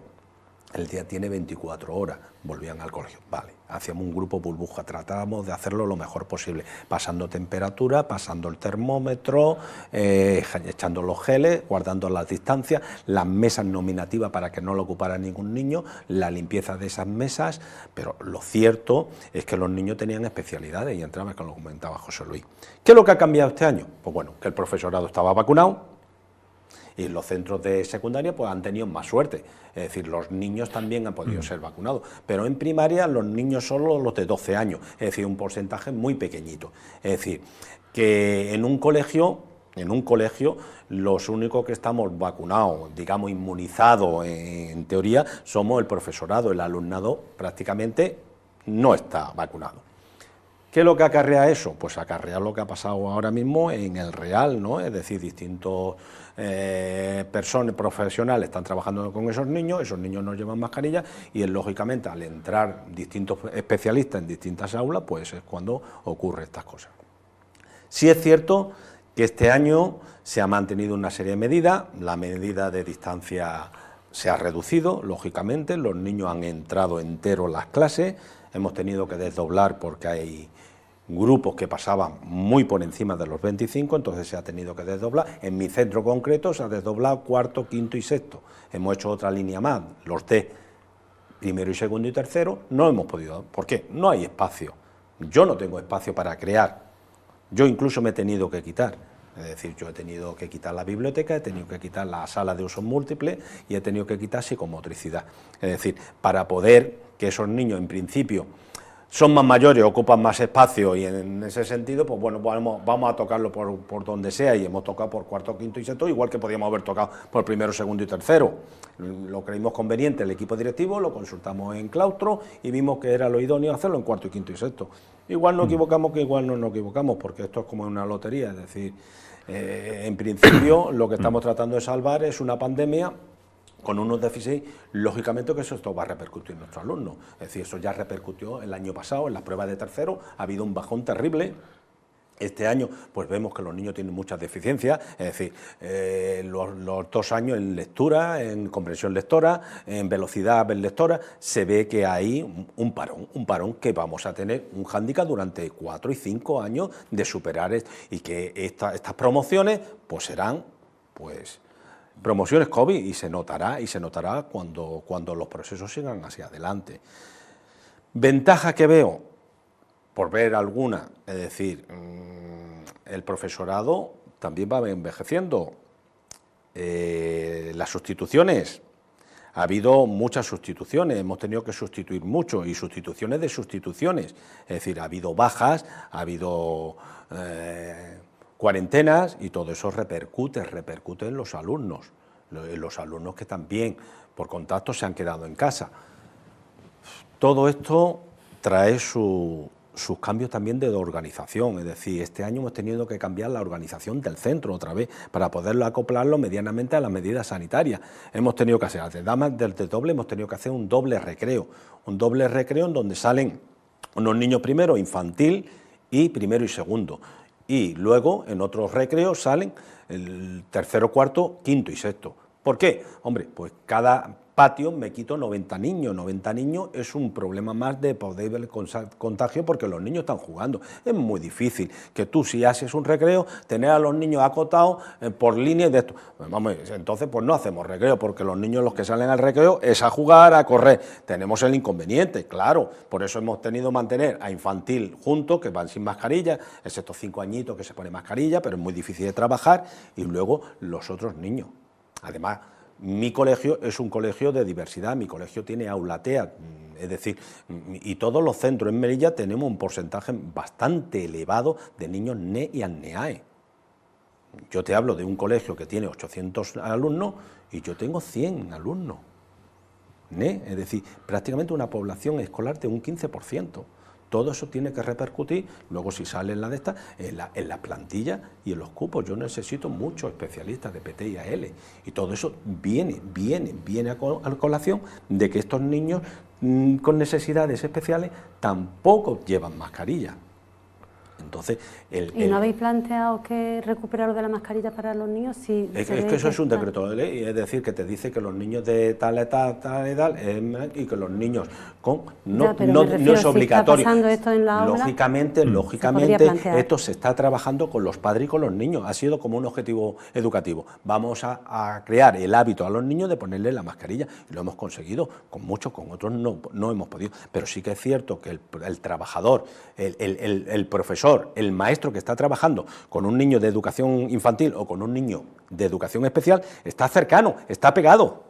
el día tiene 24 horas, volvían al colegio, vale, hacíamos un grupo burbuja, tratábamos de hacerlo lo mejor posible, pasando temperatura, pasando el termómetro, echando los geles, guardando las distancias, las mesas nominativas para que no lo ocupara ningún niño, la limpieza de esas mesas, pero lo cierto es que los niños tenían especialidades y entraba, que lo comentaba José Luis. ¿Qué es lo que ha cambiado este año? Pues bueno, que el profesorado estaba vacunado, y los centros de secundaria pues han tenido más suerte, es decir, los niños también han podido ser vacunados, pero en primaria los niños solo los de 12 años, es decir, un porcentaje muy pequeñito, es decir, que en un colegio los únicos que estamos vacunados, digamos inmunizados en teoría, somos el profesorado, el alumnado prácticamente no está vacunado. ¿Qué es lo que acarrea eso? Pues acarrea lo que ha pasado ahora mismo en el Real, ¿no? Es decir, distintos personas profesionales están trabajando con esos niños no llevan mascarilla y lógicamente al entrar distintos especialistas en distintas aulas, pues es cuando ocurre estas cosas. Sí es cierto que este año se ha mantenido una serie de medidas, la medida de distancia se ha reducido, lógicamente, los niños han entrado enteros las clases, hemos tenido que desdoblar porque hay grupos que pasaban muy por encima de los 25, entonces se ha tenido que desdoblar. En mi centro concreto se ha desdoblado cuarto, quinto y sexto. Hemos hecho otra línea más, los de primero y segundo y tercero, no hemos podido. ¿Por qué? No hay espacio. Yo no tengo espacio para crear. Yo incluso me he tenido que quitar. Es decir, yo he tenido que quitar la biblioteca, he tenido que quitar la sala de usos múltiples y he tenido que quitar psicomotricidad. Es decir, para poder que esos niños en principio son más mayores, ocupan más espacio y en ese sentido, pues bueno, vamos a tocarlo por donde sea y hemos tocado por cuarto, quinto y sexto, igual que podíamos haber tocado por primero, segundo y tercero. Lo creímos conveniente el equipo directivo, lo consultamos en claustro y vimos que era lo idóneo hacerlo en cuarto, quinto y sexto. Igual nos equivocamos que igual no nos equivocamos, porque esto es como una lotería, es decir, en principio lo que estamos tratando de salvar es una pandemia con unos déficits, lógicamente que eso esto va a repercutir en nuestros alumnos. Es decir, eso ya repercutió el año pasado, en las pruebas de tercero, ha habido un bajón terrible. Este año, pues vemos que los niños tienen muchas deficiencias, es decir, los 2 años en lectura, en comprensión lectora, en velocidad lectora, se ve que hay un parón que vamos a tener un hándicap durante 4 y 5 años de superar y que estas promociones pues serán pues promociones COVID y se notará cuando los procesos sigan hacia adelante. Ventajas que veo, por ver alguna, es decir, el profesorado también va envejeciendo. Las sustituciones, ha habido muchas sustituciones, hemos tenido que sustituir mucho, y sustituciones de sustituciones, es decir, ha habido bajas, ha habido cuarentenas, y todo eso repercute en los alumnos que también por contacto se han quedado en casa. Todo esto trae sus cambios también de organización, es decir, este año hemos tenido que cambiar la organización del centro otra vez para poderlo acoplarlo medianamente a las medidas sanitarias. Hemos tenido que hacer, además del doble, hemos tenido que hacer un doble recreo en donde salen unos niños primero infantil y primero y segundo, y luego en otros recreos salen el tercero, cuarto, quinto y sexto. ¿Por qué? Hombre, pues cada patio me quito 90 niños. 90 niños es un problema más de posible contagio porque los niños están jugando. Es muy difícil que tú, si haces un recreo, tener a los niños acotados por líneas de esto. Vamos, entonces pues no hacemos recreo, porque los niños, los que salen al recreo es a jugar, a correr. Tenemos el inconveniente, claro, por eso hemos tenido que mantener a infantil juntos, que van sin mascarilla, excepto 5 añitos que se pone mascarilla, pero es muy difícil de trabajar, y luego los otros niños. Además, mi colegio es un colegio de diversidad, mi colegio tiene aula TEA, es decir, y todos los centros en Melilla tenemos un porcentaje bastante elevado de niños NE y ANNEAE. Yo te hablo de un colegio que tiene 800 alumnos y yo tengo 100 alumnos NE, es decir, prácticamente una población escolar de un 15%. Todo eso tiene que repercutir, luego si sale en la de esta, en la plantilla y en los cupos. Yo necesito muchos especialistas de PT y AL, y todo eso viene a colación de que estos niños con necesidades especiales tampoco llevan mascarilla. Entonces, ¿Y no habéis planteado que recuperar lo de la mascarilla para los niños? Si es que eso es un decreto de ley, es decir, que te dice que los niños de tal edad, y que los niños con no es obligatorio. Si está pasando esto en la aula, lógicamente, esto se está trabajando con los padres y con los niños. Ha sido como un objetivo educativo. Vamos a crear el hábito a los niños de ponerle la mascarilla, y lo hemos conseguido. Con muchos, con otros no hemos podido. Pero sí que es cierto que el trabajador, el profesor, el maestro que está trabajando con un niño de educación infantil o con un niño de educación especial, está cercano, está pegado.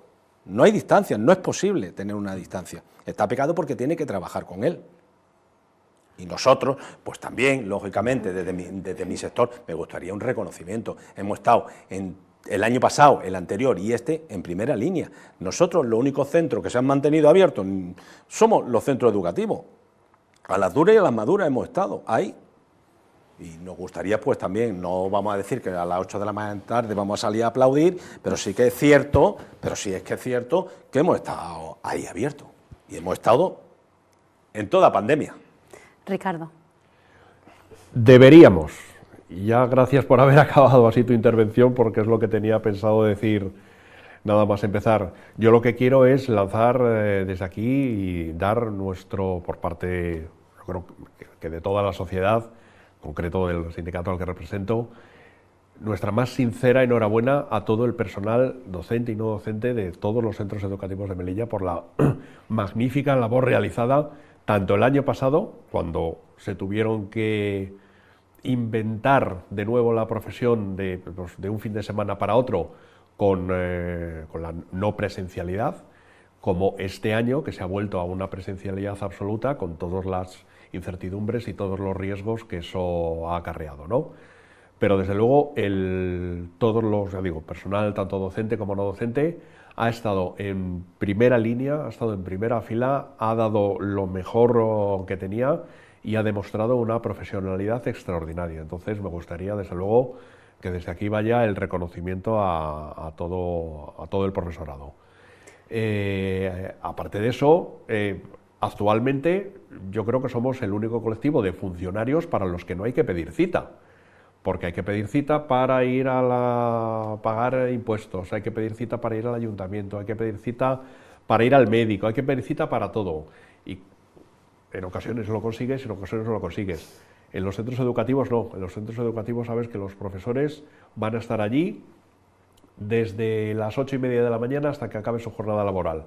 No hay distancia, no es posible tener una distancia. Está pegado porque tiene que trabajar con él. Y nosotros, pues también, lógicamente, desde mi sector, me gustaría un reconocimiento. Hemos estado el año pasado, el anterior y en primera línea. Nosotros, los únicos centros que se han mantenido abiertos somos los centros educativos. A las duras y a las maduras hemos estado ahí. Y nos gustaría, pues también, no vamos a decir que a las 8 de la tarde vamos a salir a aplaudir, pero sí que es cierto, que hemos estado ahí abiertos. Y hemos estado en toda pandemia. Ricardo. Deberíamos. Y ya gracias por haber acabado así tu intervención, porque es lo que tenía pensado decir nada más empezar. Yo lo que quiero es lanzar desde aquí y dar por parte, yo creo que de toda la sociedad, en concreto del sindicato al que represento, nuestra más sincera enhorabuena a todo el personal docente y no docente de todos los centros educativos de Melilla por la magnífica labor realizada tanto el año pasado, cuando se tuvieron que inventar de nuevo la profesión de un fin de semana para otro con la no presencialidad, como este año, que se ha vuelto a una presencialidad absoluta con todas las incertidumbres y todos los riesgos que eso ha acarreado, ¿no? Pero desde luego todos los, ya digo, personal tanto docente como no docente ha estado en primera línea, ha estado en primera fila, ha dado lo mejor que tenía y ha demostrado una profesionalidad extraordinaria. Entonces me gustaría desde luego que desde aquí vaya el reconocimiento a todo el profesorado. Aparte de eso, actualmente yo creo que somos el único colectivo de funcionarios para los que no hay que pedir cita, porque hay que pedir cita para ir a pagar impuestos, hay que pedir cita para ir al ayuntamiento, hay que pedir cita para ir al médico, hay que pedir cita para todo. Y en ocasiones lo consigues, en ocasiones no lo consigues. En los centros educativos no, en los centros educativos sabes que los profesores van a estar allí desde las 8:30 de la mañana hasta que acabe su jornada laboral.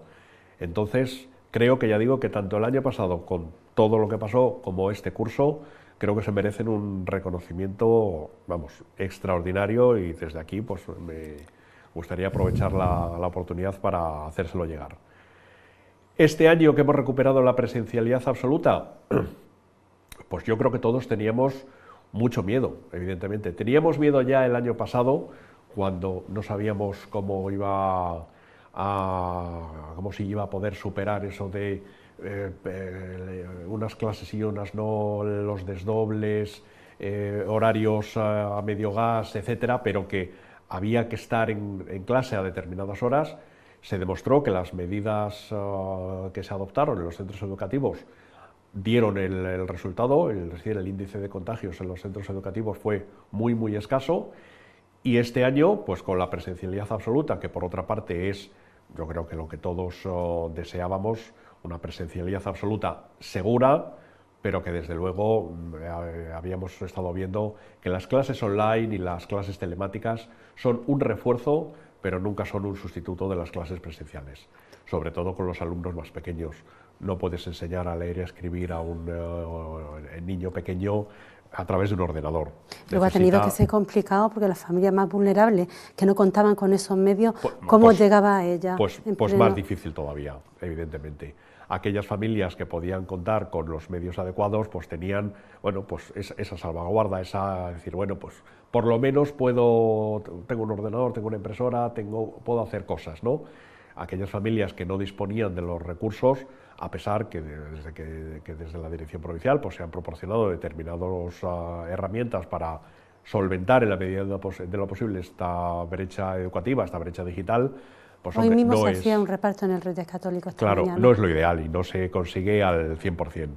Entonces, creo que ya digo que tanto el año pasado, con todo lo que pasó, como este curso, creo que se merecen un reconocimiento, vamos, extraordinario, y desde aquí pues me gustaría aprovechar la oportunidad para hacérselo llegar. Este año que hemos recuperado la presencialidad absoluta, pues yo creo que todos teníamos mucho miedo, evidentemente. Teníamos miedo ya el año pasado, cuando no sabíamos cómo se iba a poder superar eso de unas clases y unas no, los desdobles, horarios a medio gas, etcétera, pero que había que estar en clase a determinadas horas. Se demostró que las medidas que se adoptaron en los centros educativos dieron el resultado, es decir, el índice de contagios en los centros educativos fue muy escaso, y este año, pues con la presencialidad absoluta, que por otra parte es, yo creo que lo que todos deseábamos, una presencialidad absoluta segura, pero que desde luego habíamos estado viendo que las clases online y las clases telemáticas son un refuerzo, pero nunca son un sustituto de las clases presenciales, sobre todo con los alumnos más pequeños. No puedes enseñar a leer y a escribir a un niño pequeño a través de un ordenador. Luego ha tenido que ser complicado porque las familias más vulnerables, que no contaban con esos medios, ¿cómo llegaba a ellas? Pues más difícil todavía, evidentemente. Aquellas familias que podían contar con los medios adecuados, pues tenían, bueno, pues esa salvaguarda, decir, bueno, pues por lo menos tengo un ordenador, tengo una impresora, puedo hacer cosas, ¿no? Aquellas familias que no disponían de los recursos, a pesar que desde la Dirección Provincial pues se han proporcionado determinadas herramientas para solventar en la medida de lo posible esta brecha educativa, esta brecha digital. Pues, hoy mismo se hacía un reparto en el Reyes Católicos. Claro, no es lo ideal y no se consigue al 100%.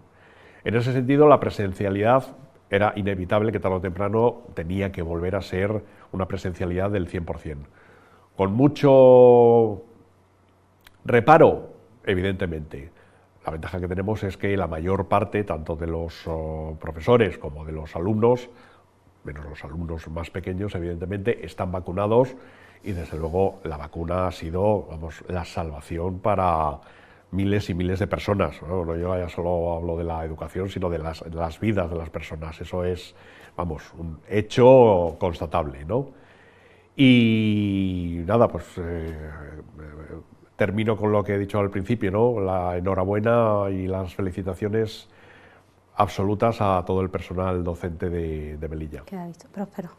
En ese sentido, la presencialidad era inevitable, que tarde o temprano tenía que volver a ser una presencialidad del 100%. Con mucho reparo, evidentemente. La ventaja que tenemos es que la mayor parte, tanto de los profesores como de los alumnos, menos los alumnos más pequeños, evidentemente, están vacunados, y desde luego la vacuna ha sido, vamos, la salvación para miles y miles de personas. No, yo ya solo hablo de la educación, sino de las vidas de las personas. Eso es, vamos, un hecho constatable, ¿no? Y nada, pues termino con lo que he dicho al principio, ¿no? La enhorabuena y las felicitaciones absolutas a todo el personal docente de Melilla. ¿Qué ha visto? Próspero.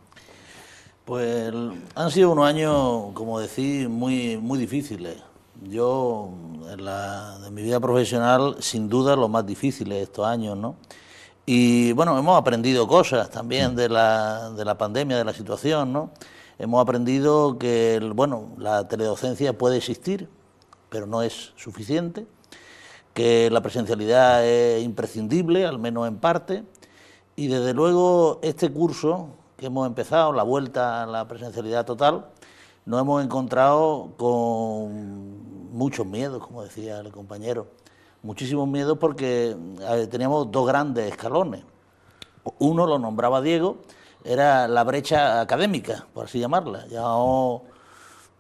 Pues han sido unos años, como decís, muy difíciles. Yo, de mi vida profesional, sin duda, los más difíciles estos años, ¿no? Y bueno, hemos aprendido cosas también de la pandemia, de la situación, ¿no? Hemos aprendido que, bueno, la teledocencia puede existir, pero no es suficiente, que la presencialidad es imprescindible, al menos en parte, y desde luego este curso que hemos empezado, la vuelta a la presencialidad total, nos hemos encontrado con muchos miedos, como decía el compañero, muchísimos miedos, porque teníamos dos grandes escalones. Uno, lo nombraba Diego, era la brecha académica, por así llamarla. Llevamos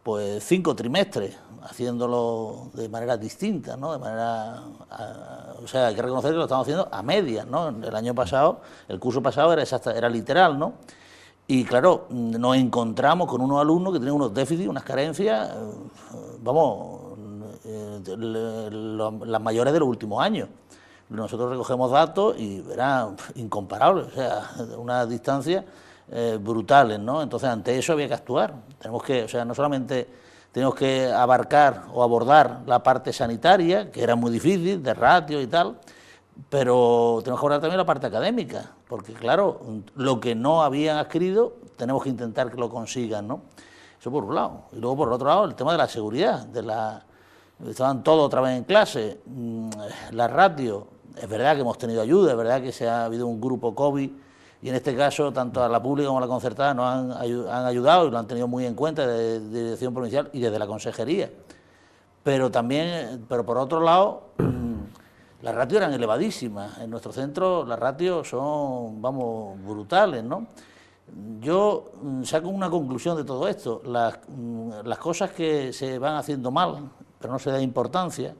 pues 5 trimestres haciéndolo de manera distinta, ¿no? O sea, hay que reconocer que lo estamos haciendo a medias, ¿no? El año pasado, el curso pasado era literal, ¿no? Y claro, nos encontramos con unos alumnos que tienen unos déficits, unas carencias, vamos, las mayores de los últimos años. Nosotros recogemos datos y eran incomparables, o sea, unas distancias brutales, ¿no? Entonces, ante eso había que actuar. Tenemos que, o sea, no solamente tenemos que abarcar o abordar la parte sanitaria, que era muy difícil, de ratio y tal, pero tenemos que abordar también la parte académica, porque claro, lo que no habían adquirido, tenemos que intentar que lo consigan, ¿no? Eso por un lado. Y luego por el otro lado, el tema de la seguridad, estaban todos otra vez en clase, la ratio, es verdad que hemos tenido ayuda, es verdad que ha habido un grupo COVID, y en este caso, tanto a la pública como a la concertada nos han ayudado y lo han tenido muy en cuenta desde la Dirección Provincial y desde la Consejería. Pero por otro lado, las ratios eran elevadísimas. En nuestro centro las ratios son, vamos, brutales, ¿no? Yo saco una conclusión de todo esto. Las cosas que se van haciendo mal, pero no se da importancia,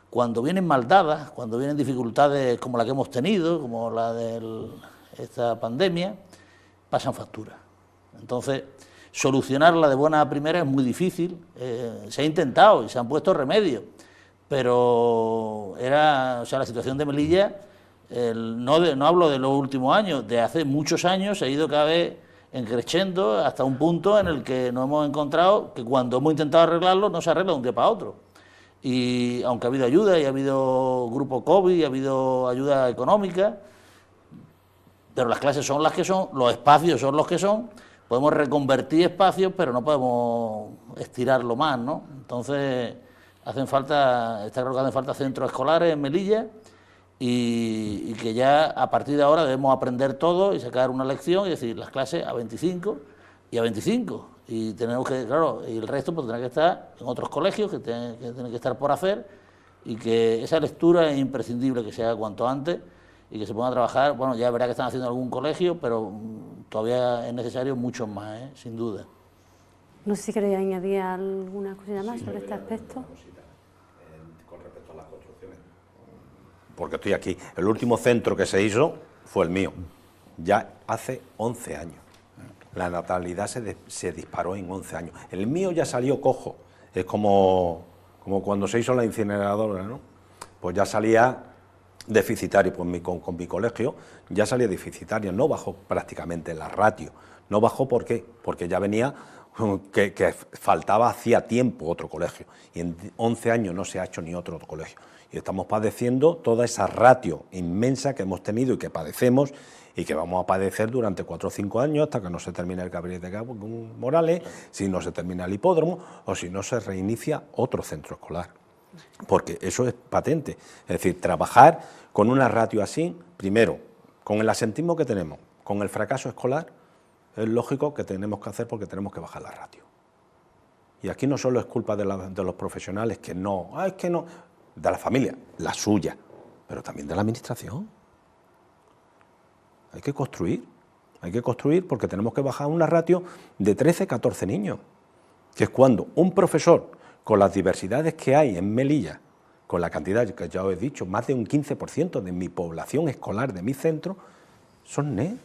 cuando vienen mal dadas, cuando vienen dificultades como la que hemos tenido, como la de esta pandemia, pasan factura. Entonces, solucionarla de buena a primera es muy difícil. Se ha intentado y se han puesto remedios, pero la situación de Melilla, no hablo de los últimos años, de hace muchos años se ha ido cada vez encreciendo hasta un punto en el que nos hemos encontrado que cuando hemos intentado arreglarlo no se arregla de un día para otro. Y aunque ha habido ayuda y ha habido grupo COVID y ha habido ayuda económica, pero las clases son las que son, los espacios son los que son, podemos reconvertir espacios, pero no podemos estirarlo más, ¿no? Entonces, está claro que hacen falta centros escolares en Melilla y que ya a partir de ahora debemos aprender todo y sacar una lección y decir las clases a 25 y a 25. Y tenemos que, claro, y el resto pues tendrá que estar en otros colegios que tienen que estar por hacer, y que esa lectura es imprescindible que se haga cuanto antes y que se ponga a trabajar. Bueno, ya verá que están haciendo algún colegio, pero todavía es necesario muchos más, sin duda. No sé si queréis añadir alguna cosilla más sobre este aspecto. Con respecto a las construcciones, porque estoy aquí, el último centro que se hizo fue el mío, ya hace 11 años. La natalidad se disparó en 11 años. El mío ya salió cojo, es como cuando se hizo la incineradora, ¿no? Pues ya salía deficitario, pues con mi colegio ya salía deficitario, no bajó prácticamente la ratio. No bajó, ¿por qué? Porque ya venía que faltaba hacía tiempo otro colegio, y en 11 años no se ha hecho ni otro colegio. Y estamos padeciendo toda esa ratio inmensa que hemos tenido y que padecemos, y que vamos a padecer durante 4 o 5 años hasta que no se termine el Gabriel de Morales, si no se termina el hipódromo o si no se reinicia otro centro escolar. Porque eso es patente. Es decir, trabajar con una ratio así, primero, con el asentismo que tenemos, con el fracaso escolar, es lógico que tenemos que hacer porque tenemos que bajar la ratio. Y aquí no solo es culpa de los profesionales, que no, es que no, de la familia, la suya, pero también de la administración. Hay que construir porque tenemos que bajar una ratio de 13, 14 niños, que es cuando un profesor, con las diversidades que hay en Melilla, con la cantidad que ya os he dicho, más de un 15% de mi población escolar de mi centro, son NEE.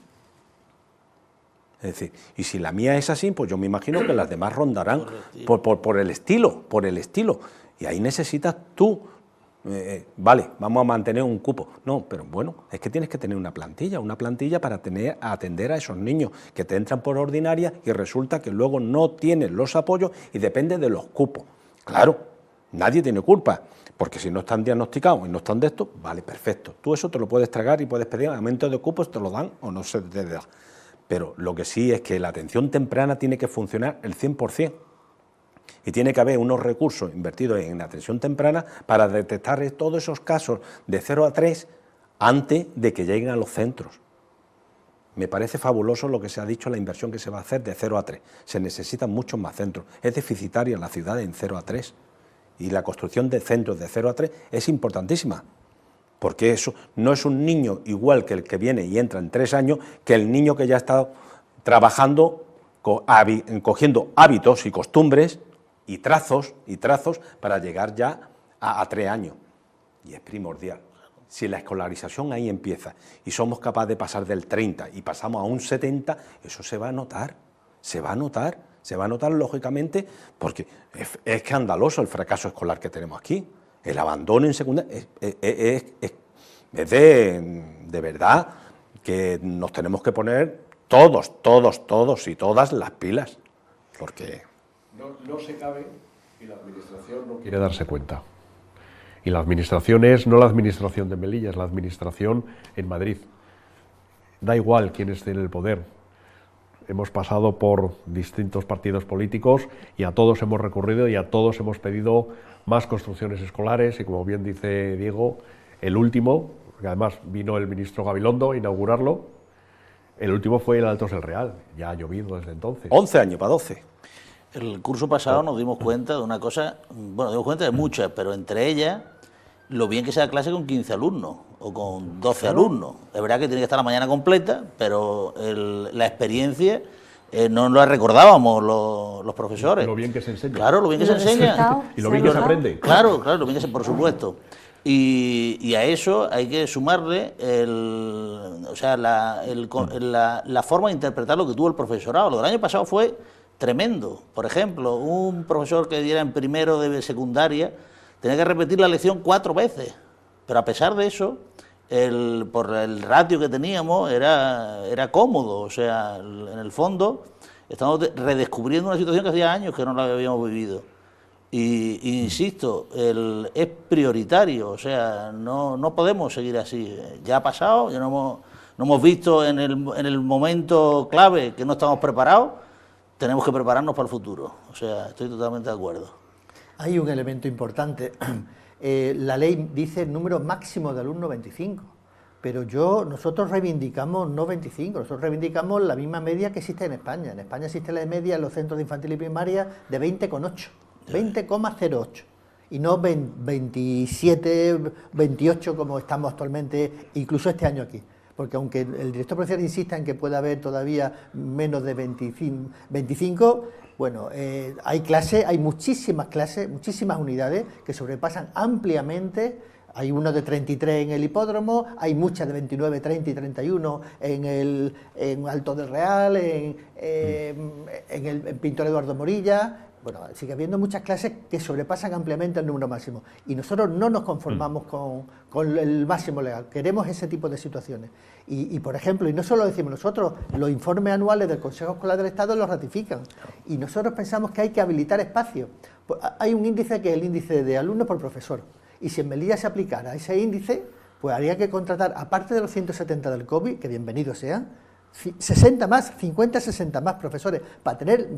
Es decir, y si la mía es así, pues yo me imagino que las demás rondarán por el estilo. Y ahí necesitas tú, vale, vamos a mantener un cupo. No, pero bueno, es que tienes que tener una plantilla para atender a esos niños que te entran por ordinaria y resulta que luego no tienen los apoyos y depende de los cupos. Claro, nadie tiene culpa, porque si no están diagnosticados y no están de esto, vale, perfecto. Tú eso te lo puedes tragar y puedes pedir aumento de cupos, te lo dan o no se te da. Pero lo que sí es que la atención temprana tiene que funcionar el 100%. Y tiene que haber unos recursos invertidos en atención temprana para detectar todos esos casos de 0 a 3 antes de que lleguen a los centros. Me parece fabuloso lo que se ha dicho, la inversión que se va a hacer de 0 a 3. Se necesitan muchos más centros. Es deficitaria la ciudad en 0 a 3. Y la construcción de centros de 0 a 3 es importantísima. Porque eso no es un niño igual que el que viene y entra en 3 años, que el niño que ya ha estado trabajando, cogiendo hábitos y costumbres y trazos para llegar ya a 3 años. Y es primordial. Si la escolarización ahí empieza y somos capaces de pasar del 30 y pasamos a un 70, eso se va a notar, lógicamente, porque es escandaloso el fracaso escolar que tenemos aquí. El abandono en secundaria es de verdad que nos tenemos que poner todos y todas las pilas, porque no se cabe y la administración no quiere darse cuenta. Y la administración es no la administración de Melilla, es la administración en Madrid. Da igual quién esté en el poder. Hemos pasado por distintos partidos políticos y a todos hemos recurrido y a todos hemos pedido más construcciones escolares y, como bien dice Diego, el último, que además vino el ministro Gabilondo a inaugurarlo, el último fue el Altos del Real, ya ha llovido desde entonces. 11 años para 12. El curso pasado nos dimos cuenta de una cosa, bueno, nos dimos cuenta de muchas, pero entre ellas, lo bien que sea clase con 15 alumnos o con 12 alumnos. Es verdad que tiene que estar la mañana completa, pero la experiencia no la recordábamos los profesores. Lo bien que se enseña. Claro, lo bien que se enseña. Y lo bien que se aprende. Claro, lo bien que se, por supuesto. Y a eso hay que sumarle la forma de interpretar lo que tuvo el profesorado. Lo del año pasado fue tremendo. Por ejemplo, un profesor que diera en primero de secundaria tenía que repetir la lección 4 veces, pero a pesar de eso, por el ratio que teníamos era cómodo. O sea, en el fondo estamos redescubriendo una situación que hacía años que no la habíamos vivido. Y insisto, es prioritario, o sea, no podemos seguir así. Ya ha pasado, ya no hemos visto en el momento clave que no estamos preparados, tenemos que prepararnos para el futuro. O sea, estoy totalmente de acuerdo. Hay un elemento importante. La ley dice el número máximo de alumnos 25, pero nosotros reivindicamos no 25, nosotros reivindicamos la misma media que existe en España. En España existe la media en los centros de infantil y primaria de 20,8. 20,08 y no 27, 28 como estamos actualmente, incluso este año aquí, porque aunque el director provincial insista en que pueda haber todavía menos de 25, bueno, hay muchísimas clases, muchísimas unidades que sobrepasan ampliamente. Hay uno de 33 en el hipódromo, hay muchas de 29, 30 y 31 en Alto del Real, en Pintor Eduardo Morilla. Bueno, sigue habiendo muchas clases que sobrepasan ampliamente el número máximo y nosotros no nos conformamos con el máximo legal, queremos ese tipo de situaciones. Y por ejemplo, y no solo lo decimos nosotros, los informes anuales del Consejo Escolar del Estado los ratifican y nosotros pensamos que hay que habilitar espacios. Pues hay un índice que es el índice de alumnos por profesor y si en Melilla se aplicara ese índice, pues habría que contratar, aparte de los 170 del COVID, que bienvenidos sean, 60 más, 50, 60 más profesores,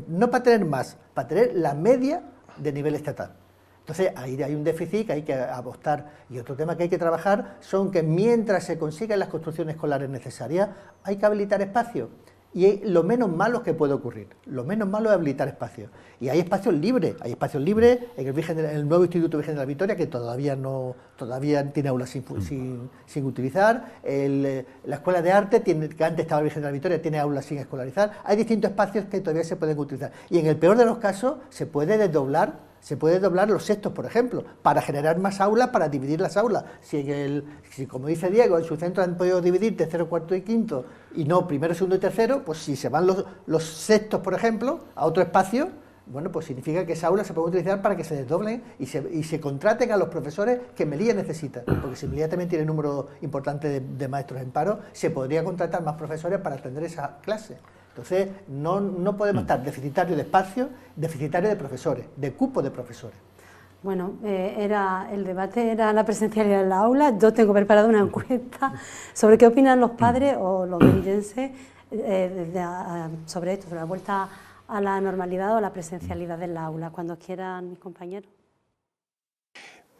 no para tener más, para tener la media de nivel estatal. Entonces ahí hay un déficit que hay que apostar. Y otro tema que hay que trabajar son que mientras se consigan las construcciones escolares necesarias, hay que habilitar espacios. Y lo menos malo que puede ocurrir, lo menos malo es habilitar espacios. Y hay espacios libres en el nuevo Instituto Virgen de la Victoria, que todavía tiene aulas sin utilizar. La Escuela de Arte, que antes estaba Virgen de la Victoria, tiene aulas sin escolarizar. Hay distintos espacios que todavía se pueden utilizar. Y en el peor de los casos, se puede desdoblar los sextos, por ejemplo, para generar más aulas, para dividir las aulas. Si como dice Diego, en su centro han podido dividir tercero, cuarto y quinto, y no primero, segundo y tercero, pues si se van los sextos, por ejemplo, a otro espacio, bueno, pues significa que esa aula se puede utilizar para que se desdoblen y se contraten a los profesores que Melilla necesita, porque si Melilla también tiene un número importante de maestros en paro, se podría contratar más profesores para atender esa clase. Entonces, no podemos estar deficitarios de espacio, deficitarios de profesores, de cupo de profesores. Bueno, el debate era la presencialidad en la aula. Yo tengo preparada una encuesta sobre qué opinan los padres o los melillenses sobre esto, sobre la vuelta a la normalidad o a la presencialidad en la aula. Cuando quieran mis compañeros.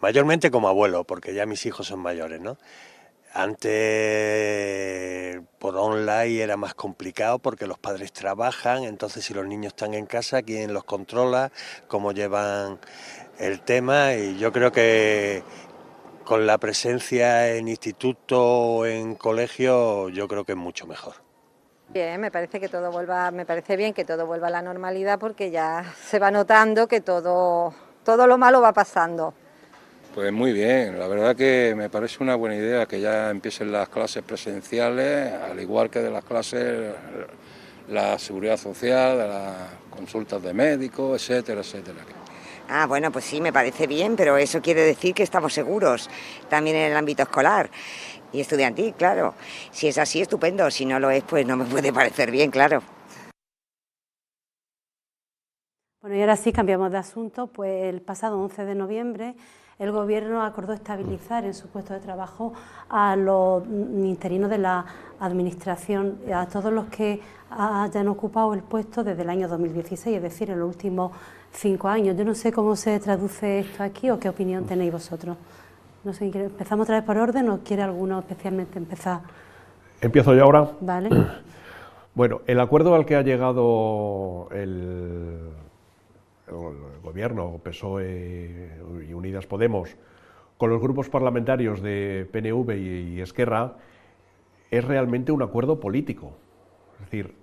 Mayormente como abuelo, porque ya mis hijos son mayores, ¿no? Antes por online era más complicado porque los padres trabajan, entonces si los niños están en casa, ¿quién los controla? ¿Cómo llevan el tema? Y yo creo que con la presencia en instituto o en colegio, yo creo que es mucho mejor. Bien, me parece bien que todo vuelva a la normalidad porque ya se va notando que todo lo malo va pasando. Pues muy bien, la verdad que me parece una buena idea que ya empiecen las clases presenciales, al igual que de las clases, la seguridad social, de las consultas de médicos, etcétera, etcétera. Ah, bueno, pues sí, me parece bien, pero eso quiere decir que estamos seguros, también en el ámbito escolar y estudiantil, claro. Si es así, estupendo, si no lo es, pues no me puede parecer bien, claro. Bueno, y ahora sí cambiamos de asunto, pues el pasado 11 de noviembre el Gobierno acordó estabilizar en su puesto de trabajo a los interinos de la Administración, a todos los que hayan ocupado el puesto desde el año 2016, es decir, en los últimos 5 años. Yo no sé cómo se traduce esto aquí o qué opinión tenéis vosotros. No sé, ¿empezamos otra vez por orden o quiere alguno especialmente empezar? ¿Empiezo yo ahora? Vale. Bueno, el acuerdo al que ha llegado el Gobierno, PSOE y Unidas Podemos, con los grupos parlamentarios de PNV y Esquerra, es realmente un acuerdo político. Es decir,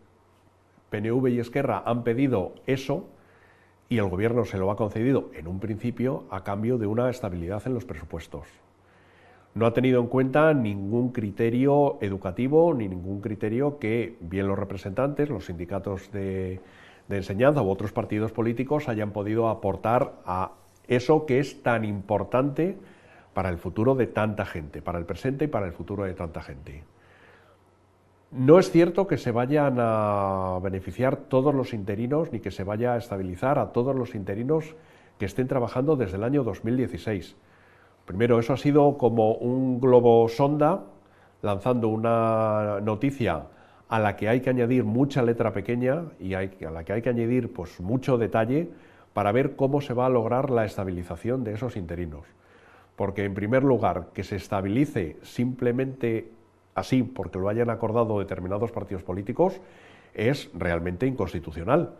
PNV y Esquerra han pedido eso y el Gobierno se lo ha concedido en un principio a cambio de una estabilidad en los presupuestos. No ha tenido en cuenta ningún criterio educativo ni ningún criterio que bien los representantes, los sindicatos de de enseñanza u otros partidos políticos hayan podido aportar a eso que es tan importante para el futuro de tanta gente, para el presente y para el futuro de tanta gente. No es cierto que se vayan a beneficiar todos los interinos ni que se vaya a estabilizar a todos los interinos que estén trabajando desde el año 2016. Primero, eso ha sido como un globo sonda lanzando una noticia a la que hay que añadir mucha letra pequeña y a la que hay que añadir pues, mucho detalle para ver cómo se va a lograr la estabilización de esos interinos. Porque, en primer lugar, que se estabilice simplemente así porque lo hayan acordado determinados partidos políticos es realmente inconstitucional.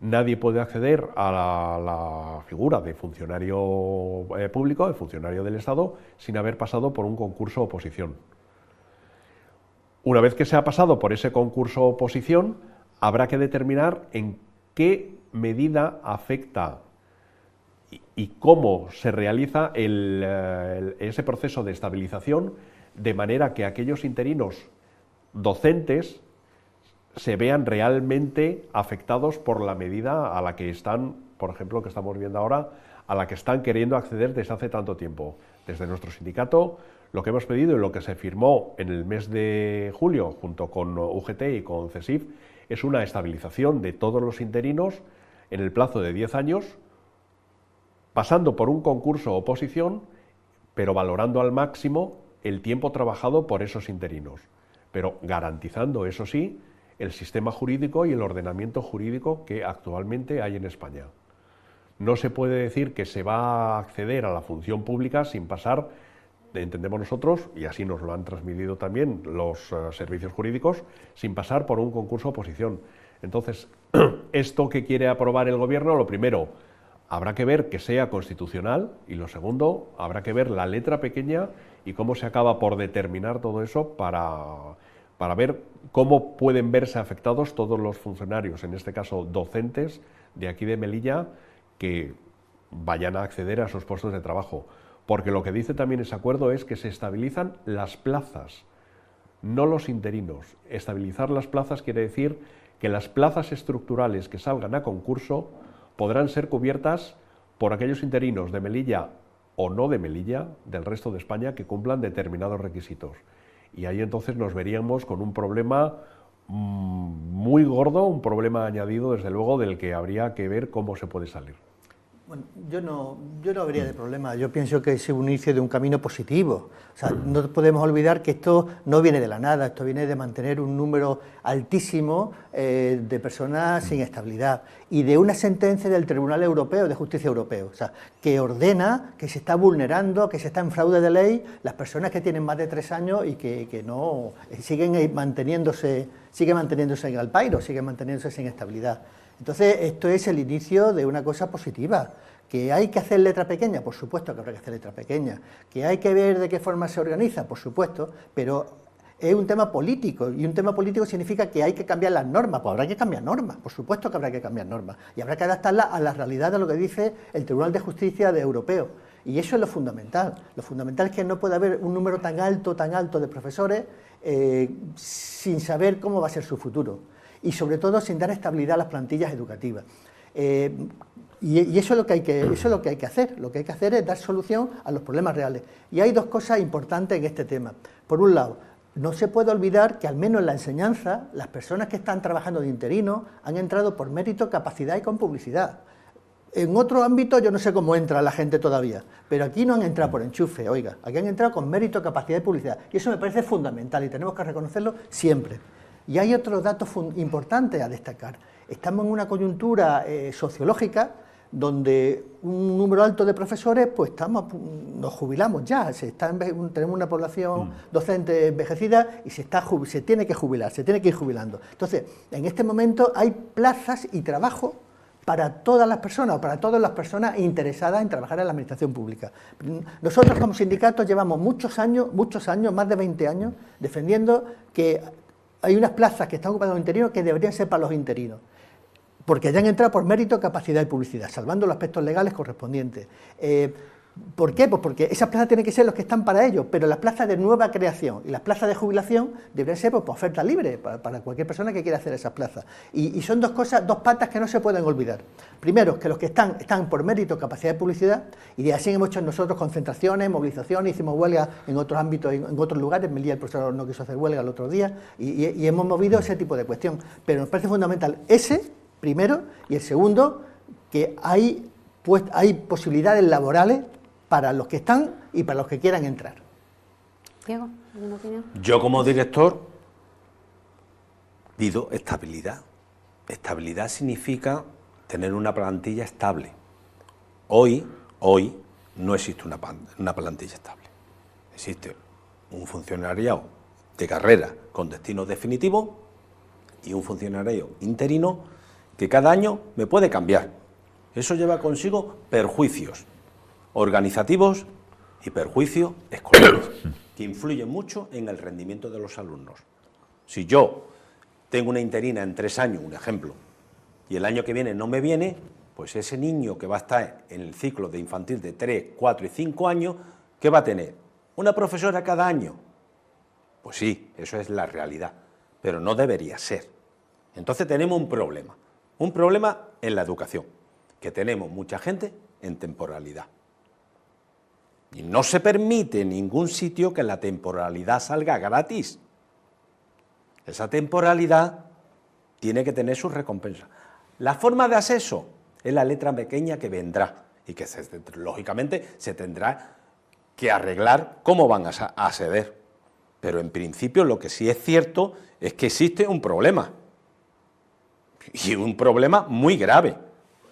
Nadie puede acceder a la figura de funcionario público, de funcionario del Estado, sin haber pasado por un concurso oposición. Una vez que se ha pasado por ese concurso oposición, habrá que determinar en qué medida afecta y cómo se realiza ese proceso de estabilización, de manera que aquellos interinos docentes se vean realmente afectados por la medida a la que están, por ejemplo, que estamos viendo ahora, a la que están queriendo acceder desde hace tanto tiempo. Desde nuestro sindicato, lo que hemos pedido y lo que se firmó en el mes de julio junto con UGT y con CESIF es una estabilización de todos los interinos en el plazo de 10 años, pasando por un concurso oposición, pero valorando al máximo el tiempo trabajado por esos interinos, pero garantizando, eso sí, el sistema jurídico y el ordenamiento jurídico que actualmente hay en España. No se puede decir que se va a acceder a la función pública sin pasar, entendemos nosotros, y así nos lo han transmitido también los servicios jurídicos, sin pasar por un concurso oposición. Entonces, esto que quiere aprobar el Gobierno, lo primero, habrá que ver que sea constitucional, y lo segundo, habrá que ver la letra pequeña y cómo se acaba por determinar todo eso para ver cómo pueden verse afectados todos los funcionarios, en este caso docentes de aquí de Melilla, que vayan a acceder a esos puestos de trabajo. Porque lo que dice también ese acuerdo es que se estabilizan las plazas, no los interinos. Estabilizar las plazas quiere decir que las plazas estructurales que salgan a concurso podrán ser cubiertas por aquellos interinos de Melilla o no de Melilla, del resto de España, que cumplan determinados requisitos. Y ahí entonces nos veríamos con un problema muy gordo, un problema añadido, desde luego, del que habría que ver cómo se puede salir. Bueno, yo no habría de problema. Yo pienso que es un inicio de un camino positivo. O sea, no podemos olvidar que esto no viene de la nada, esto viene de mantener un número altísimo de personas sin estabilidad y de una sentencia del Tribunal Europeo de Justicia Europeo, o sea, que ordena que se está vulnerando, que se está en fraude de ley las personas que tienen más de 3 años y que no siguen manteniéndose en el pairo, siguen manteniéndose sin estabilidad. Entonces, esto es el inicio de una cosa positiva. ¿Que hay que hacer letra pequeña? Por supuesto que habrá que hacer letra pequeña. ¿Que hay que ver de qué forma se organiza? Por supuesto, pero es un tema político, y un tema político significa que hay que cambiar las normas. Pues habrá que cambiar normas, por supuesto que habrá que cambiar normas, y habrá que adaptarlas a la realidad de lo que dice el Tribunal de Justicia Europeo. Y eso es lo fundamental. Lo fundamental es que no puede haber un número tan alto de profesores sin saber cómo va a ser su futuro. Y sobre todo sin dar estabilidad a las plantillas educativas. Y eso es lo que hay que hacer. Lo que hay que hacer es dar solución a los problemas reales. Y hay 2 cosas importantes en este tema. Por un lado, no se puede olvidar que al menos en la enseñanza, las personas que están trabajando de interino han entrado por mérito, capacidad y con publicidad. En otro ámbito yo no sé cómo entra la gente todavía, pero aquí no han entrado por enchufe, oiga, aquí han entrado con mérito, capacidad y publicidad. Y eso me parece fundamental y tenemos que reconocerlo siempre. Y hay otro dato importante a destacar. Estamos en una coyuntura sociológica donde un número alto de profesores, pues nos jubilamos ya, tenemos una población docente envejecida y se tiene que jubilar, se tiene que ir jubilando. Entonces, en este momento hay plazas y trabajo para todas las personas, o para todas las personas interesadas en trabajar en la administración pública. Nosotros como sindicatos llevamos muchos años, más de 20 años, defendiendo que hay unas plazas que están ocupadas los interinos que deberían ser para los interinos, porque ya han entrado por mérito, capacidad y publicidad, salvando los aspectos legales correspondientes. ¿Por qué? Pues porque esas plazas tienen que ser los que están para ellos, pero las plazas de nueva creación y las plazas de jubilación deberían ser pues, por oferta libre para cualquier persona que quiera hacer esas plazas. Y son dos cosas, dos patas que no se pueden olvidar. Primero, que los que están por mérito, capacidad de publicidad, y de así hemos hecho nosotros concentraciones, movilizaciones, hicimos huelgas en otros ámbitos, en otros lugares. Melilla, el profesor no quiso hacer huelga el otro día, y hemos movido ese tipo de cuestión. Pero nos parece fundamental ese, primero, y el segundo, que hay posibilidades laborales para los que están y para los que quieran entrar. Diego, ¿alguna opinión? Yo como director pido estabilidad. Estabilidad significa tener una plantilla estable. Hoy no existe una plantilla estable. Existe un funcionariado de carrera con destino definitivo y un funcionario interino que cada año me puede cambiar. Eso lleva consigo perjuicios organizativos y perjuicios escolares, que influyen mucho en el rendimiento de los alumnos. Si yo tengo una interina en 3 años, un ejemplo, y el año que viene no me viene, pues ese niño que va a estar en el ciclo de infantil de 3, 4 y 5 años, ¿qué va a tener? ¿Una profesora cada año? Pues sí, eso es la realidad, pero no debería ser. Entonces tenemos un problema en la educación, que tenemos mucha gente en temporalidad. Y no se permite en ningún sitio que la temporalidad salga gratis. Esa temporalidad tiene que tener su recompensa. La forma de acceso es la letra pequeña que vendrá y que lógicamente se tendrá que arreglar cómo van a acceder. Pero en principio lo que sí es cierto es que existe un problema. Y un problema muy grave.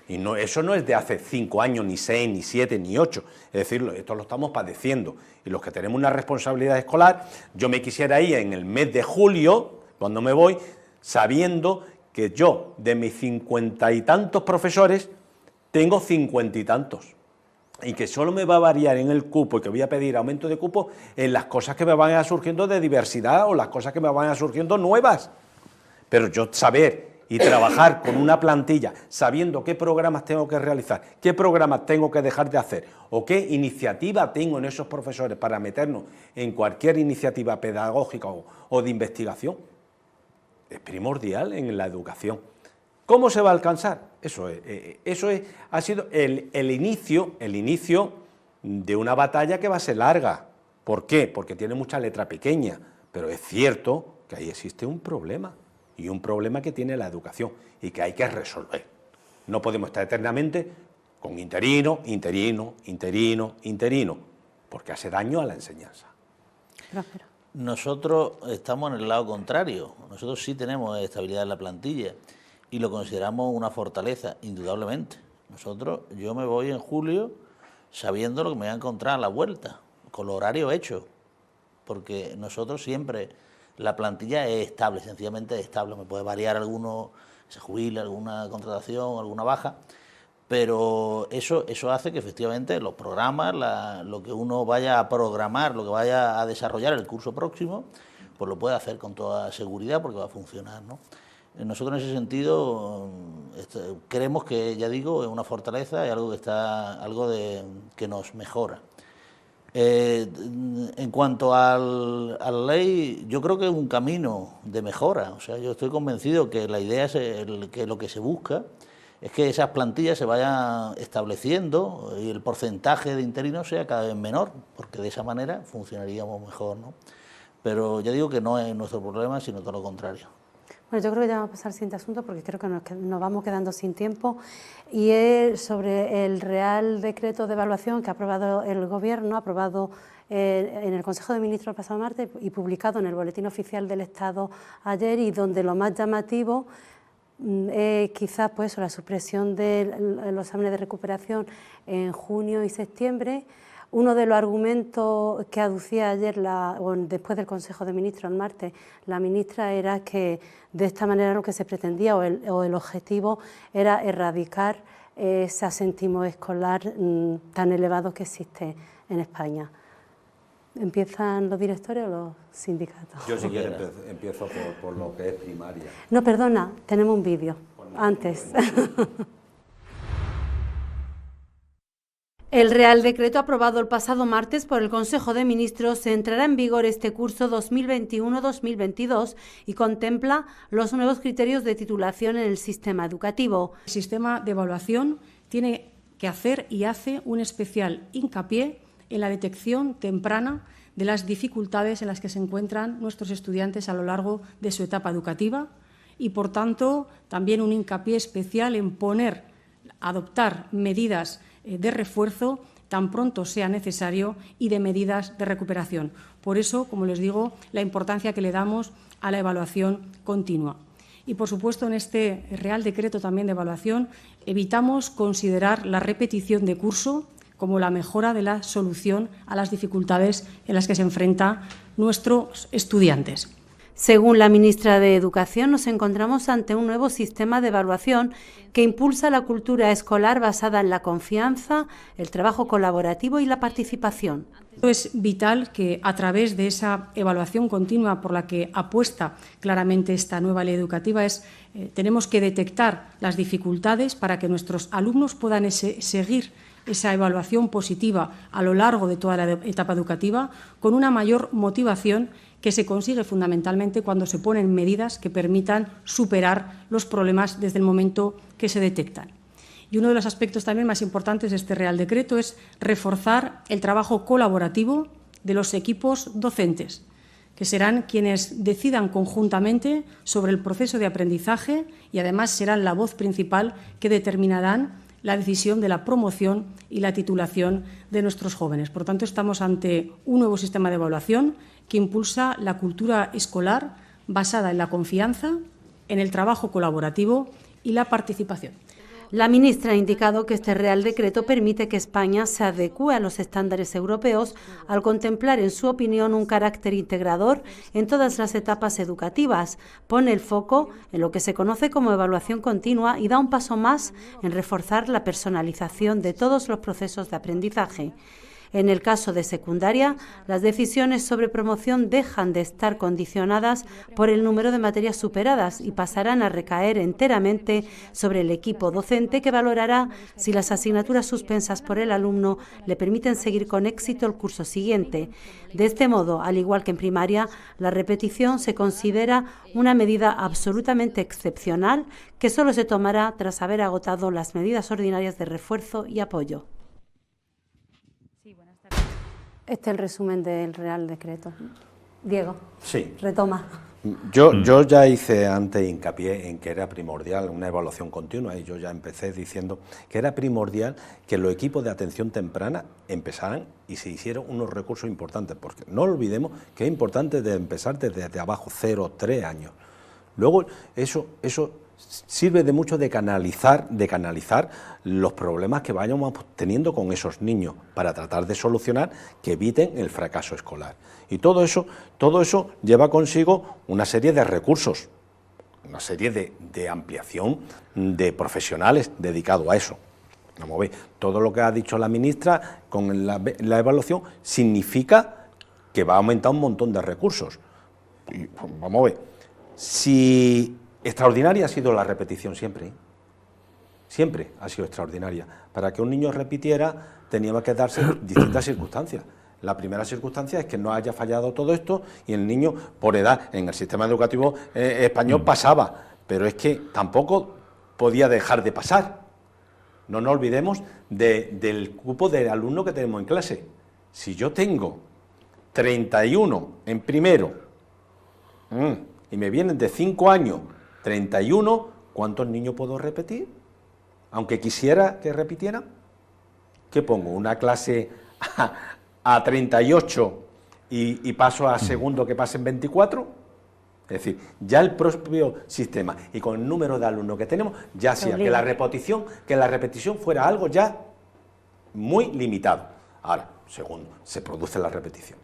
Y eso no es de hace 5 años, ni 6, ni 7, ni 8. Es decir, esto lo estamos padeciendo. Y los que tenemos una responsabilidad escolar, yo me quisiera ir en el mes de julio, cuando me voy, sabiendo que yo, de mis 50 y tantos profesores, tengo 50 y tantos. Y que solo me va a variar en el cupo y que voy a pedir aumento de cupo en las cosas que me van a surgiendo de diversidad o las cosas que me van a surgiendo nuevas. Pero yo saber y trabajar con una plantilla, sabiendo qué programas tengo que realizar, qué programas tengo que dejar de hacer o qué iniciativa tengo en esos profesores para meternos en cualquier iniciativa pedagógica o de investigación, es primordial en la educación. ¿Cómo se va a alcanzar? Ha sido el inicio de una batalla que va a ser larga. ¿Por qué? Porque tiene mucha letra pequeña, pero es cierto que ahí existe un problema. Y un problema que tiene la educación y que hay que resolver. No podemos estar eternamente con interino, porque hace daño a la enseñanza. Nosotros estamos en el lado contrario. Nosotros sí tenemos estabilidad en la plantilla y lo consideramos una fortaleza, indudablemente. Yo me voy en julio sabiendo lo que me voy a encontrar a la vuelta, con los horarios hechos, porque nosotros siempre... La plantilla es estable, sencillamente es estable. Me puede variar alguno, se jubila, alguna contratación, alguna baja, pero eso hace que efectivamente los programas, lo que uno vaya a programar, lo que vaya a desarrollar el curso próximo, pues lo puede hacer con toda seguridad porque va a funcionar, ¿no? Nosotros en ese sentido creemos que, ya digo, es una fortaleza, es algo que nos mejora. En cuanto a la ley, yo creo que es un camino de mejora. O sea, yo estoy convencido que la idea es que lo que se busca es que esas plantillas se vayan estableciendo y el porcentaje de interinos sea cada vez menor, porque de esa manera funcionaríamos mejor, ¿no? Pero ya digo que no es nuestro problema, sino todo lo contrario. Bueno, yo creo que ya vamos a pasar al siguiente asunto porque creo que nos vamos quedando sin tiempo, y es sobre el Real Decreto de Evaluación que ha aprobado el Gobierno, aprobado en el Consejo de Ministros el pasado martes y publicado en el Boletín Oficial del Estado ayer, y donde lo más llamativo es quizás pues, la supresión de los exámenes de recuperación en junio y septiembre. Uno de los argumentos que aducía ayer, después del Consejo de Ministros el martes, la ministra, era que de esta manera lo que se pretendía o el objetivo era erradicar ese asentismo escolar tan elevado que existe en España. ¿Empiezan los directores o los sindicatos? Yo si quiero empiezo por lo que es primaria. No, perdona, tenemos un vídeo antes. El Real Decreto aprobado el pasado martes por el Consejo de Ministros entrará en vigor este curso 2021-2022 y contempla los nuevos criterios de titulación en el sistema educativo. El sistema de evaluación tiene que hacer y hace un especial hincapié en la detección temprana de las dificultades en las que se encuentran nuestros estudiantes a lo largo de su etapa educativa y, por tanto, también un hincapié especial en adoptar medidas de refuerzo tan pronto sea necesario y de medidas de recuperación. Por eso, como les digo, la importancia que le damos a la evaluación continua. Y, por supuesto, en este Real Decreto también de evaluación evitamos considerar la repetición de curso como la mejora de la solución a las dificultades en las que se enfrentan nuestros estudiantes. Según la ministra de Educación, nos encontramos ante un nuevo sistema de evaluación que impulsa la cultura escolar basada en la confianza, el trabajo colaborativo y la participación. Es vital que, a través de esa evaluación continua por la que apuesta claramente esta nueva ley educativa, tenemos que detectar las dificultades para que nuestros alumnos puedan seguir esa evaluación positiva a lo largo de toda la etapa educativa con una mayor motivación que se consigue fundamentalmente cuando se ponen medidas que permitan superar los problemas desde el momento que se detectan. Y uno de los aspectos también más importantes de este Real Decreto es reforzar el trabajo colaborativo de los equipos docentes, que serán quienes decidan conjuntamente sobre el proceso de aprendizaje y además serán la voz principal que determinarán la decisión de la promoción y la titulación de nuestros jóvenes. Por tanto, estamos ante un nuevo sistema de evaluación que impulsa la cultura escolar basada en la confianza, en el trabajo colaborativo y la participación. La ministra ha indicado que este Real Decreto permite que España se adecúe a los estándares europeos al contemplar, en su opinión, un carácter integrador en todas las etapas educativas. Pone el foco en lo que se conoce como evaluación continua y da un paso más en reforzar la personalización de todos los procesos de aprendizaje. En el caso de secundaria, las decisiones sobre promoción dejan de estar condicionadas por el número de materias superadas y pasarán a recaer enteramente sobre el equipo docente, que valorará si las asignaturas suspensas por el alumno le permiten seguir con éxito el curso siguiente. De este modo, al igual que en primaria, la repetición se considera una medida absolutamente excepcional que solo se tomará tras haber agotado las medidas ordinarias de refuerzo y apoyo. Este es el resumen del Real Decreto. Diego, sí. Retoma. Yo ya hice antes hincapié en que era primordial una evaluación continua y yo ya empecé diciendo que era primordial que los equipos de atención temprana empezaran y se hicieran unos recursos importantes, porque no olvidemos que es importante de empezar desde abajo, 0, 3 años. Luego eso sirve de mucho de canalizar los problemas que vayamos teniendo con esos niños para tratar de solucionar que eviten el fracaso escolar. Y todo eso lleva consigo una serie de recursos, una serie de ampliación de profesionales dedicados a eso. Vamos a ver, todo lo que ha dicho la ministra con la evaluación significa que va a aumentar un montón de recursos. Y, vamos a ver, si extraordinaria ha sido la repetición siempre ha sido extraordinaria. Para que un niño repitiera teníamos que darse distintas circunstancias. La primera circunstancia es que no haya fallado todo esto y el niño, por edad, en el sistema educativo español pasaba, pero es que tampoco podía dejar de pasar. No nos olvidemos del cupo de alumnos que tenemos en clase. Si yo tengo 31 en primero y me vienen de 5 años 31, ¿cuántos niños puedo repetir? Aunque quisiera que repitieran. ¿Qué pongo? ¿Una clase a 38 y paso a segundo que pasen 24? Es decir, ya el propio sistema y con el número de alumnos que tenemos, ya hacía que la repetición fuera algo ya muy limitado. Ahora, segundo, se produce la repetición.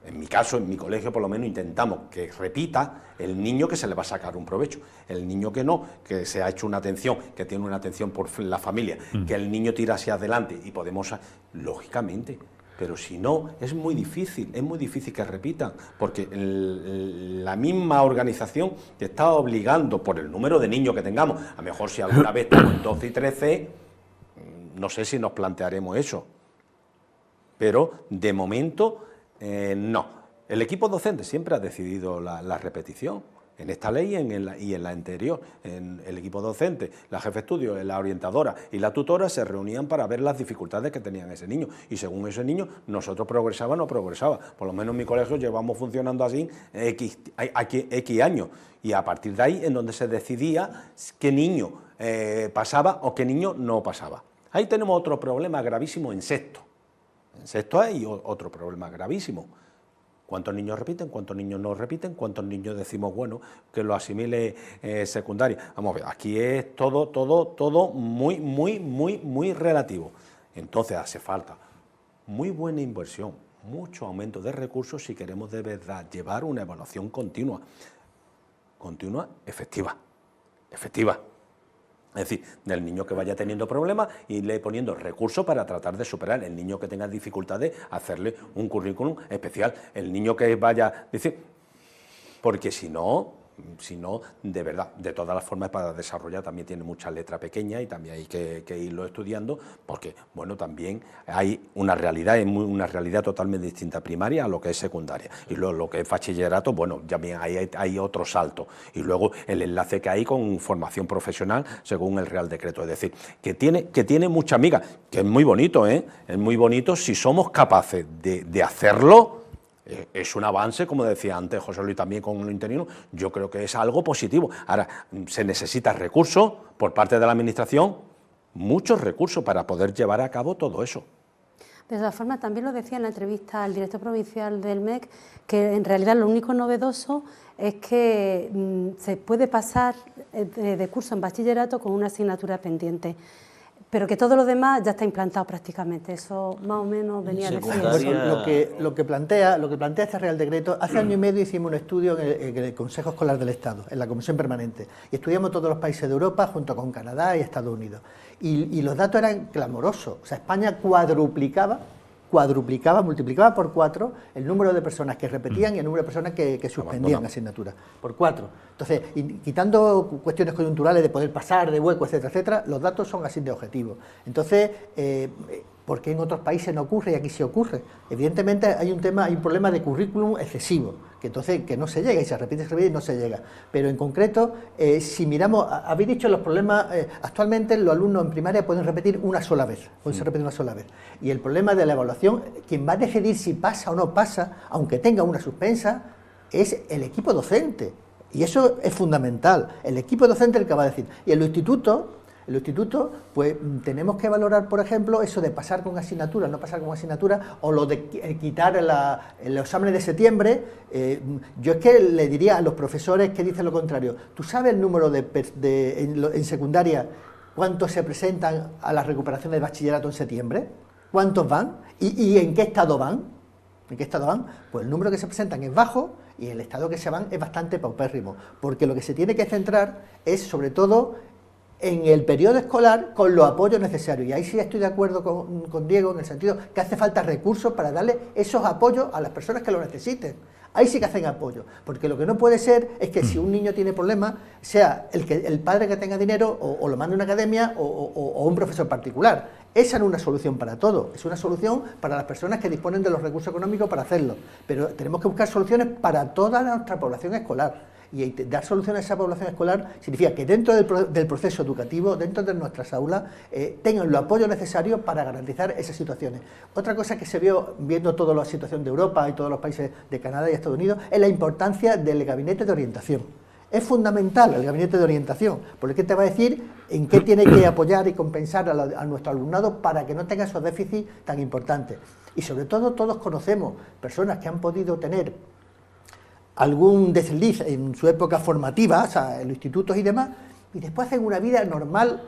En mi caso, en mi colegio, por lo menos intentamos que repita el niño que se le va a sacar un provecho. El niño que no, que se ha hecho una atención, que tiene una atención por la familia, que el niño tira hacia adelante y podemos, lógicamente, pero si no, es muy difícil que repitan, porque la misma organización te está obligando, por el número de niños que tengamos, a lo mejor si alguna vez estamos en 12 y 13, no sé si nos plantearemos eso, pero de momento no. El equipo docente siempre ha decidido la repetición. En esta ley y en la anterior, en el equipo docente, la jefe de estudio, la orientadora y la tutora se reunían para ver las dificultades que tenían ese niño, y según ese niño nosotros progresaba o no progresaba. Por lo menos en mi colegio llevamos funcionando así X años, y a partir de ahí en donde se decidía qué niño pasaba o qué niño no pasaba. Ahí tenemos otro problema gravísimo en sexto. En sexto hay otro problema gravísimo. ¿Cuántos niños repiten? ¿Cuántos niños no repiten? ¿Cuántos niños decimos, bueno, que lo asimile secundaria? Vamos a ver, aquí es todo muy relativo. Entonces hace falta muy buena inversión, mucho aumento de recursos si queremos de verdad llevar una evaluación continua, efectiva. Es decir, del niño que vaya teniendo problemas, irle poniendo recursos para tratar de superar. El niño que tenga dificultades, hacerle un currículum especial. El niño que vaya, dice, porque si no, de verdad, de todas las formas para desarrollar también tiene mucha letra pequeña y también hay que irlo estudiando, porque, bueno, también hay una realidad, una realidad totalmente distinta primaria a lo que es secundaria. Y luego lo que es bachillerato, bueno, también hay otro salto. Y luego el enlace que hay con formación profesional según el Real Decreto. Es decir, que tiene mucha miga, que es muy bonito, ¿eh? Es muy bonito si somos capaces de hacerlo. Es un avance, como decía antes José Luis también con lo interino, yo creo que es algo positivo. Ahora, se necesita recursos por parte de la Administración, muchos recursos para poder llevar a cabo todo eso. De todas formas, también lo decía en la entrevista al director provincial del MEC, que en realidad lo único novedoso es que se puede pasar de curso en bachillerato con una asignatura pendiente, pero que todo lo demás ya está implantado prácticamente. Eso más o menos venía a decir. Lo que plantea este Real Decreto, hace año y medio hicimos un estudio en el Consejo Escolar del Estado, en la Comisión Permanente, y estudiamos todos los países de Europa junto con Canadá y Estados Unidos. Y los datos eran clamorosos. O sea, España multiplicaba por 4 el número de personas que repetían y el número de personas que suspendían asignaturas, por 4. Entonces, quitando cuestiones coyunturales de poder pasar, de hueco, etcétera, etcétera, los datos son así de objetivos. Entonces, ¿por qué en otros países no ocurre y aquí sí ocurre? Evidentemente hay un problema de currículum excesivo, que no se llega, y se repite y no se llega. Pero en concreto, si miramos, habéis dicho los problemas, actualmente los alumnos en primaria pueden repetir una sola vez, y el problema de la evaluación, quien va a decidir si pasa o no pasa, aunque tenga una suspensa, es el equipo docente, y eso es fundamental, el equipo docente es el que va a decir, y en los institutos, pues tenemos que valorar, por ejemplo, eso de pasar con asignaturas, no pasar con asignaturas, o lo de quitar los exámenes de septiembre. Yo es que le diría a los profesores que dicen lo contrario, ¿tú sabes el número en secundaria, cuántos se presentan a la recuperación del bachillerato en septiembre? ¿Cuántos van? ¿Y en qué estado van? Pues el número que se presentan es bajo y el estado que se van es bastante paupérrimo, porque lo que se tiene que centrar es, sobre todo, en el periodo escolar con los apoyos necesarios. Y ahí sí estoy de acuerdo con Diego en el sentido que hace falta recursos para darle esos apoyos a las personas que lo necesiten. Ahí sí que hacen apoyo, porque lo que no puede ser es que si un niño tiene problemas, sea el padre que tenga dinero o lo mande a una academia o un profesor particular. Esa no es una solución para todo, es una solución para las personas que disponen de los recursos económicos para hacerlo. Pero tenemos que buscar soluciones para toda nuestra población escolar. Y dar soluciones a esa población escolar significa que dentro del proceso educativo, dentro de nuestras aulas, tengan los apoyos necesarios para garantizar esas situaciones. Otra cosa que se vio viendo toda la situación de Europa y todos los países de Canadá y Estados Unidos es la importancia del gabinete de orientación. Es fundamental el gabinete de orientación, porque te va a decir en qué tiene que apoyar y compensar a nuestro alumnado para que no tenga esos déficits tan importantes. Y sobre todo todos conocemos personas que han podido tener algún desliz en su época formativa, o sea, en los institutos y demás, y después hacen una vida normal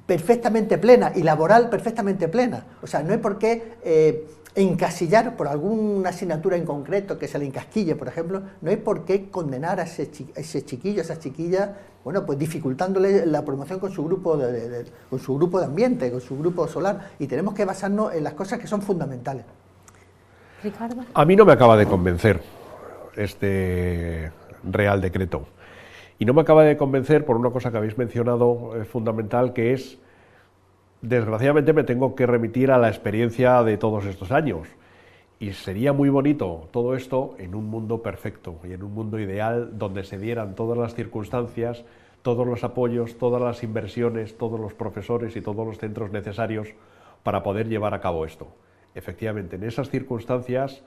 perfectamente plena y laboral perfectamente plena. O sea, no hay por qué encasillar por alguna asignatura en concreto que se le encasquille, por ejemplo, no hay por qué condenar a ese chiquillo, a esa chiquilla, bueno, pues dificultándole la promoción con su grupo de ambiente, con su grupo solar, y tenemos que basarnos en las cosas que son fundamentales. Ricardo. A mí no me acaba de convencer este Real Decreto. Y no me acaba de convencer por una cosa que habéis mencionado fundamental, que es desgraciadamente me tengo que remitir a la experiencia de todos estos años. Y sería muy bonito todo esto en un mundo perfecto y en un mundo ideal donde se dieran todas las circunstancias, todos los apoyos, todas las inversiones, todos los profesores y todos los centros necesarios para poder llevar a cabo esto. Efectivamente, en esas circunstancias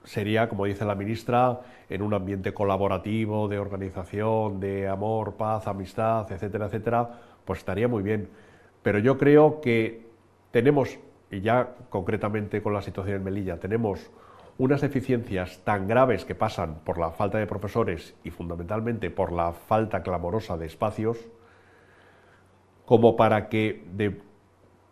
sería, como dice la ministra, en un ambiente colaborativo, de organización, de amor, paz, amistad, etcétera, etcétera, pues estaría muy bien. Pero yo creo que tenemos, y ya concretamente con la situación en Melilla, tenemos unas deficiencias tan graves que pasan por la falta de profesores y fundamentalmente por la falta clamorosa de espacios, como para que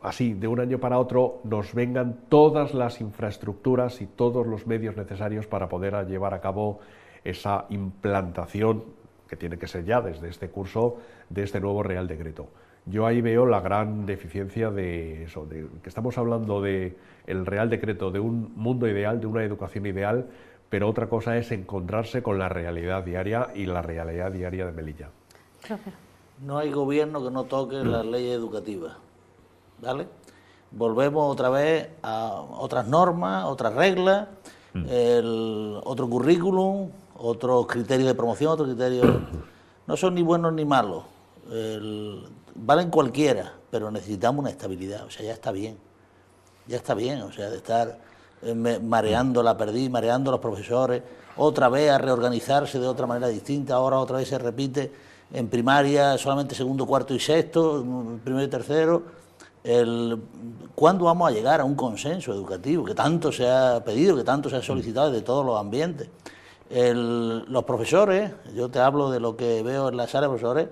así, de un año para otro, nos vengan todas las infraestructuras y todos los medios necesarios para poder llevar a cabo esa implantación, que tiene que ser ya desde este curso, de este nuevo Real Decreto. Yo ahí veo la gran deficiencia de eso, de que estamos hablando del Real Decreto, de un mundo ideal, de una educación ideal, pero otra cosa es encontrarse con la realidad diaria y la realidad diaria de Melilla. No hay gobierno que no toque las leyes educativas, ¿vale? Volvemos otra vez a otras normas, otras reglas, otro currículum, otros criterios de promoción, otros criterios... No son ni buenos ni malos. Valen cualquiera, pero necesitamos una estabilidad, o sea, ya está bien, o sea, de estar mareando la perdiz, mareando a los profesores, otra vez a reorganizarse de otra manera distinta, ahora otra vez se repite en primaria solamente segundo, cuarto y sexto, primero y tercero. ¿Cuándo vamos a llegar a un consenso educativo que tanto se ha pedido, que tanto se ha solicitado desde todos los ambientes? Los profesores, yo te hablo de lo que veo en la sala de profesores,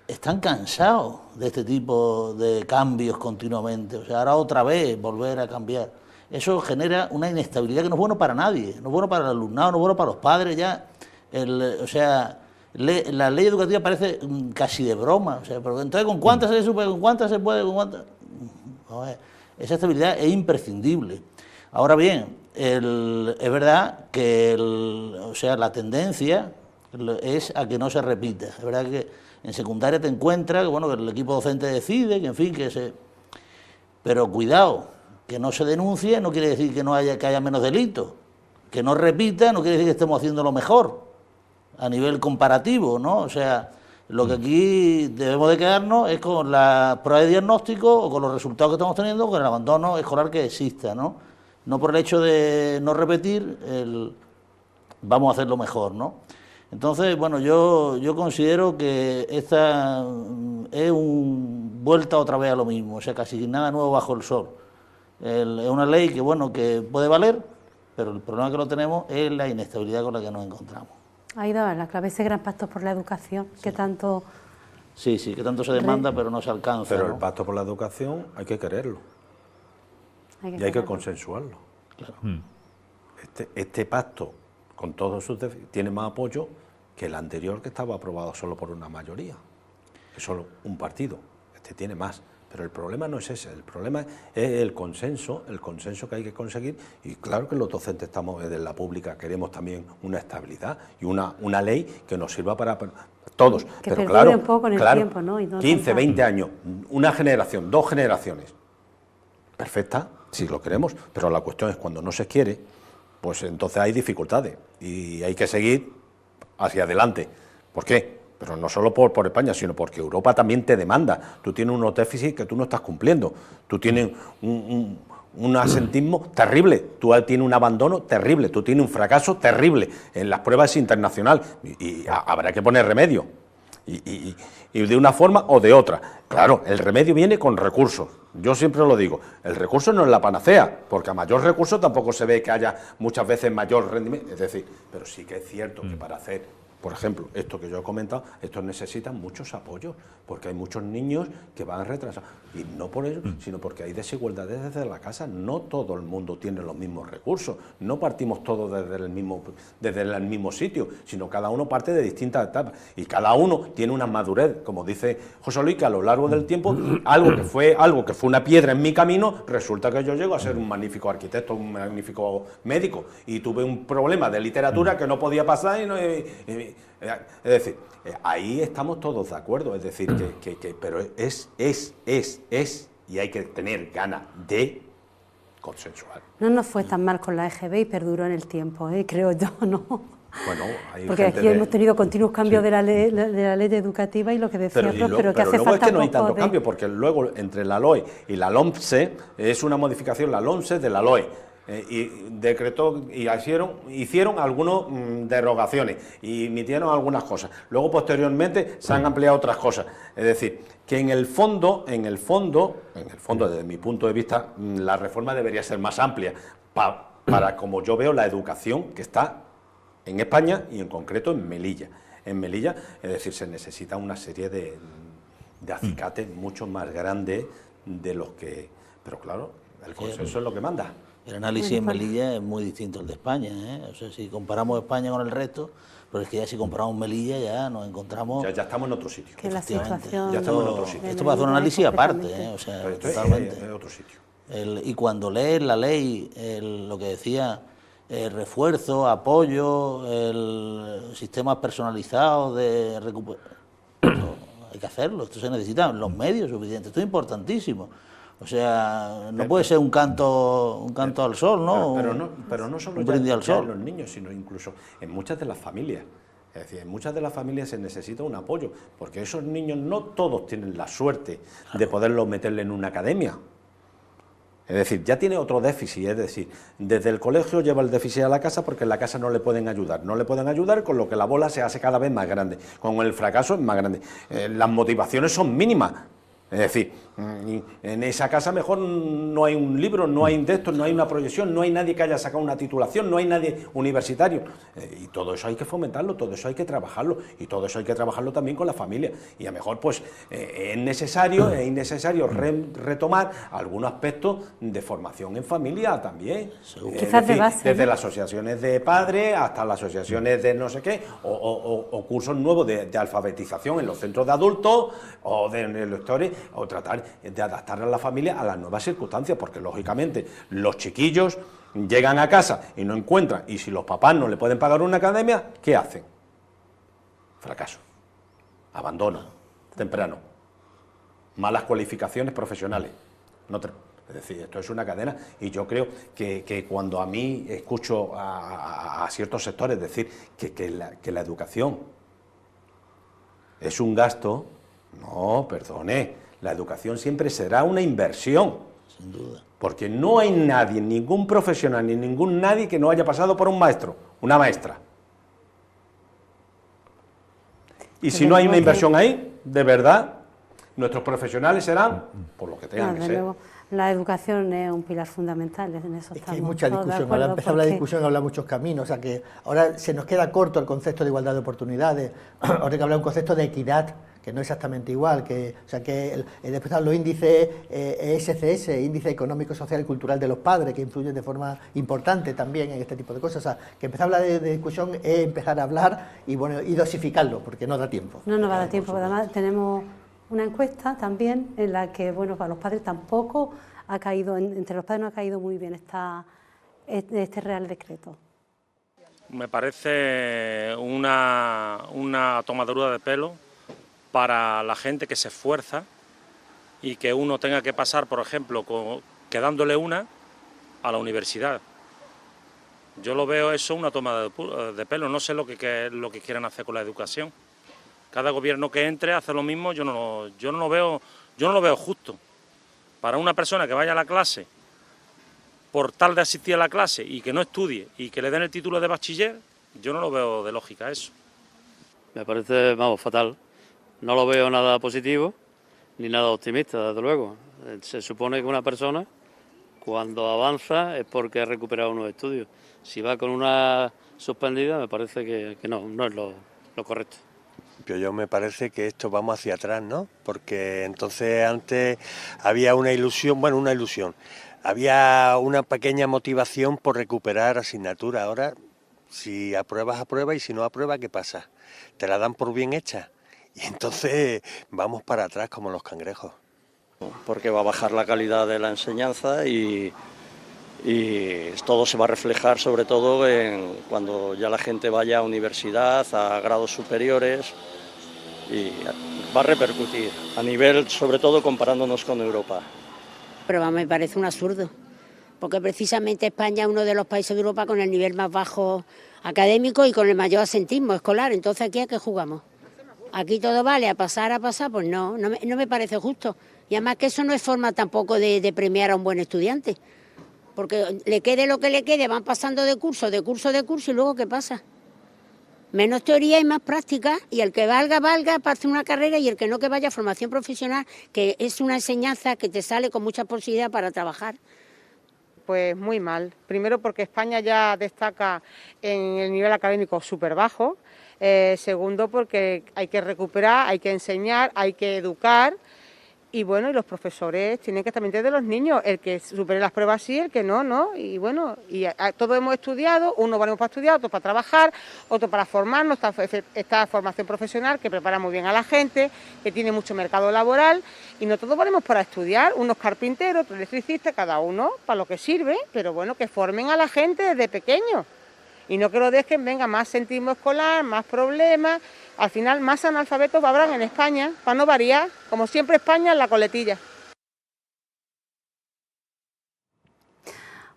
están cansados de este tipo de cambios continuamente, o sea, ahora otra vez volver a cambiar. Eso genera una inestabilidad que no es bueno para nadie, no es bueno para el alumnado, no es bueno para los padres ya. O sea, la ley educativa parece casi de broma, o sea, pero entonces ¿con cuántas se supone? ¿Con cuántas se puede? ¿Con cuántas? No, esa estabilidad es imprescindible. Ahora bien, es verdad que o sea, la tendencia es a que no se repita. Es verdad que en secundaria te encuentras que, bueno, que el equipo docente decide, que en fin, que se... Pero cuidado, que no se denuncie no quiere decir que haya menos delitos. Que no repita no quiere decir que estemos haciendo lo mejor a nivel comparativo, ¿no? O sea, lo que aquí debemos de quedarnos es con la prueba de diagnóstico o con los resultados que estamos teniendo, con el abandono escolar que exista, ¿no? No por el hecho de no repetir, vamos a hacerlo mejor, ¿no? Entonces, bueno, yo considero que esta es vuelta otra vez a lo mismo, o sea, casi nada nuevo bajo el sol. Es una ley que, bueno, que puede valer, pero el problema que lo tenemos es la inestabilidad con la que nos encontramos. Ahí daba la clave, ese gran pacto por la educación, que tanto... Sí, que tanto se demanda, pero no se alcanza. Pero ¿no? el pacto por la educación hay que quererlo. Y hay que consensuarlo. Claro. Este pacto, con todos sus defectos, tiene más apoyo que el anterior, que estaba aprobado solo por una mayoría, que solo un partido. Este tiene más, pero el problema no es ese, el problema es el consenso que hay que conseguir, y claro que los docentes estamos desde la pública, queremos también una estabilidad y una ley que nos sirva para todos, que pero claro, un poco en el tiempo, ¿no? Y no 15, tanta... 20 años, una generación, 2 generaciones, perfecta, si lo queremos, pero la cuestión es cuando no se quiere, pues entonces hay dificultades y hay que seguir hacia adelante. ¿Por qué? Pero no solo por España, sino porque Europa también te demanda. Tú tienes unos déficits que tú no estás cumpliendo. Tú tienes un asentismo terrible. Tú tienes un abandono terrible. Tú tienes un fracaso terrible en las pruebas internacionales. Y habrá que poner remedio. Y de una forma o de otra. Claro, el remedio viene con recursos. Yo siempre lo digo, el recurso no es la panacea, porque a mayor recurso tampoco se ve que haya muchas veces mayor rendimiento. Es decir, pero sí que es cierto que para hacer, por ejemplo, esto que yo he comentado, estos necesitan muchos apoyos, porque hay muchos niños que van retrasados. Y no por eso, sino porque hay desigualdades desde la casa. No todo el mundo tiene los mismos recursos. No partimos todos desde el mismo sitio, sino cada uno parte de distintas etapas. Y cada uno tiene una madurez, como dice José Luis, que a lo largo del tiempo, algo que fue una piedra en mi camino, resulta que yo llego a ser un magnífico arquitecto, un magnífico médico. Y tuve un problema de literatura que no podía pasar es decir, ahí estamos todos de acuerdo, es decir, pero es, y hay que tener ganas de consensuar. No nos fue tan mal con la EGB y perduró en el tiempo, creo yo, ¿no? Bueno, hay porque aquí hemos tenido continuos cambios de la ley educativa y lo que decía pero que hace luego falta es que no hay tanto cambio, porque luego entre la LOE y la LOMSE es una modificación, la LOMSE de la LOE. Y decretó y hicieron algunas derogaciones y emitieron algunas cosas. Luego posteriormente se han ampliado otras cosas. Es decir, que en el fondo, desde mi punto de vista, la reforma debería ser más amplia para como yo veo la educación que está en España y en concreto en Melilla. En Melilla, es decir, se necesita una serie de acicates mucho más grandes de los que... Pero claro, el consenso es lo que manda. El análisis en Melilla es muy distinto al de España, ¿eh? O sea, si comparamos España con el resto, pero es que ya si comparamos Melilla ya nos encontramos... Ya estamos en otro sitio. Que la situación... Ya estamos en otro sitio. Esto va a hacer un análisis aparte, ¿eh? O sea, esto totalmente. es otro sitio. Y cuando lees la ley, lo que decía, refuerzo, apoyo, el sistemas personalizados de recuperación... Hay que hacerlo, esto se necesitan los medios suficientes, esto es importantísimo. O sea, no puede ser un canto al sol, ¿no? Pero no solo ya en los niños, sino incluso en muchas de las familias. Es decir, en muchas de las familias se necesita un apoyo, porque esos niños no todos tienen la suerte de poderlos meterle en una academia. Es decir, ya tiene otro déficit, es decir, desde el colegio lleva el déficit a la casa porque en la casa no le pueden ayudar, con lo que la bola se hace cada vez más grande, con el fracaso es más grande. Las motivaciones son mínimas. Es decir, en esa casa mejor no hay un libro, no hay un texto, no hay una proyección, no hay nadie que haya sacado una titulación, no hay nadie universitario. Y todo eso hay que fomentarlo, todo eso hay que trabajarlo, y todo eso hay que trabajarlo también con la familia. Y a lo mejor pues es innecesario retomar algunos aspectos de formación en familia también. Quizás de base, desde las asociaciones de padres hasta las asociaciones de no sé qué, o cursos nuevos de alfabetización en los centros de adultos o de lectores, o tratar de adaptar a la familia a las nuevas circunstancias, porque lógicamente los chiquillos llegan a casa y no encuentran, y si los papás no le pueden pagar una academia, ¿qué hacen? Fracaso, abandono temprano, malas cualificaciones profesionales. Es decir, esto es una cadena, y yo creo que cuando a mí escucho a ciertos sectores decir que la educación es un gasto, no, perdone, la educación siempre será una inversión. Sin duda. Porque no hay nadie, ningún profesional, ni nadie que no haya pasado por un maestro, una maestra. Y si no hay una inversión ahí, de verdad, nuestros profesionales serán por lo que tengan que ser. Luego, la educación es un pilar fundamental, en eso es estamos. Que hay mucha discusión, ahora empezar la discusión, habla muchos caminos, o sea que ahora se nos queda corto el concepto de igualdad de oportunidades, ahora hay que hablar de un concepto de equidad, que no es exactamente igual, después están los índices ESCS, Índice Económico, Social y Cultural de los Padres, que influyen de forma importante también en este tipo de cosas. O sea, que empezar a hablar de discusión es empezar a hablar y dosificarlo, porque no da tiempo. No nos va a dar tiempo, además tenemos una encuesta también en la que, bueno, para los padres tampoco ha caído, entre los padres no ha caído muy bien este Real Decreto. Me parece una tomadura de pelo para la gente que se esfuerza y que uno tenga que pasar, por ejemplo, quedándole una a la universidad. Yo lo veo eso una toma de pelo, no sé lo que quieren hacer con la educación. Cada gobierno que entre hace lo mismo, yo no lo veo justo. Para una persona que vaya a la clase por tal de asistir a la clase y que no estudie y que le den el título de bachiller, yo no lo veo de lógica eso. Me parece, fatal. No lo veo nada positivo ni nada optimista, desde luego. Se supone que una persona, cuando avanza, es porque ha recuperado unos estudios. Si va con una suspendida, me parece que no es lo correcto. Yo me parece que esto vamos hacia atrás, ¿no? Porque entonces antes había una ilusión, había una pequeña motivación por recuperar asignatura. Ahora, si apruebas, apruebas, y si no apruebas, ¿qué pasa? ¿Te la dan por bien hecha? Y entonces vamos para atrás como los cangrejos. Porque va a bajar la calidad de la enseñanza y todo se va a reflejar sobre todo cuando ya la gente vaya a universidad, a grados superiores, y va a repercutir a nivel, sobre todo comparándonos con Europa. Pero me parece un absurdo, porque precisamente España es uno de los países de Europa con el nivel más bajo académico y con el mayor asentismo escolar. Entonces, ¿aquí a qué jugamos? Aquí todo vale, a pasar, pues no me parece justo. Y además que eso no es forma tampoco de premiar a un buen estudiante, porque le quede lo que le quede, van pasando de curso y luego ¿qué pasa? Menos teoría y más práctica, y el que valga, pase una carrera, y el que no, que vaya a formación profesional, que es una enseñanza que te sale con mucha posibilidad para trabajar. Pues muy mal. Primero porque España ya destaca en el nivel académico súper bajo. Segundo porque hay que recuperar, hay que enseñar, hay que educar. Y bueno, y los profesores tienen que estar pendientes de los niños, el que supere las pruebas sí, el que no, no. Y bueno, todos hemos estudiado, unos valemos para estudiar, otros para trabajar, otros para formarnos, esta formación profesional que prepara muy bien a la gente, que tiene mucho mercado laboral, y no todos valemos para estudiar, unos carpinteros, otros electricistas, cada uno para lo que sirve, pero bueno, que formen a la gente desde pequeños. Y no que lo dejen, venga, más sentismo escolar, más problemas. Al final, más analfabetos habrán en España, para no variar, como siempre España en la coletilla.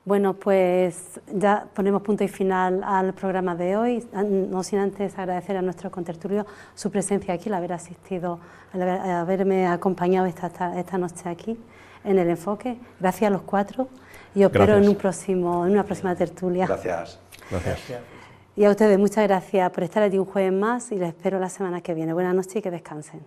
Bueno, pues ya ponemos punto y final al programa de hoy, no sin antes agradecer a nuestros contertulios su presencia aquí, el haber asistido, el haberme acompañado esta noche aquí en El Enfoque. Gracias a los cuatro y os espero en una próxima tertulia. Gracias. Gracias. Y a ustedes muchas gracias por estar allí un jueves más y les espero la semana que viene. Buenas noches y que descansen.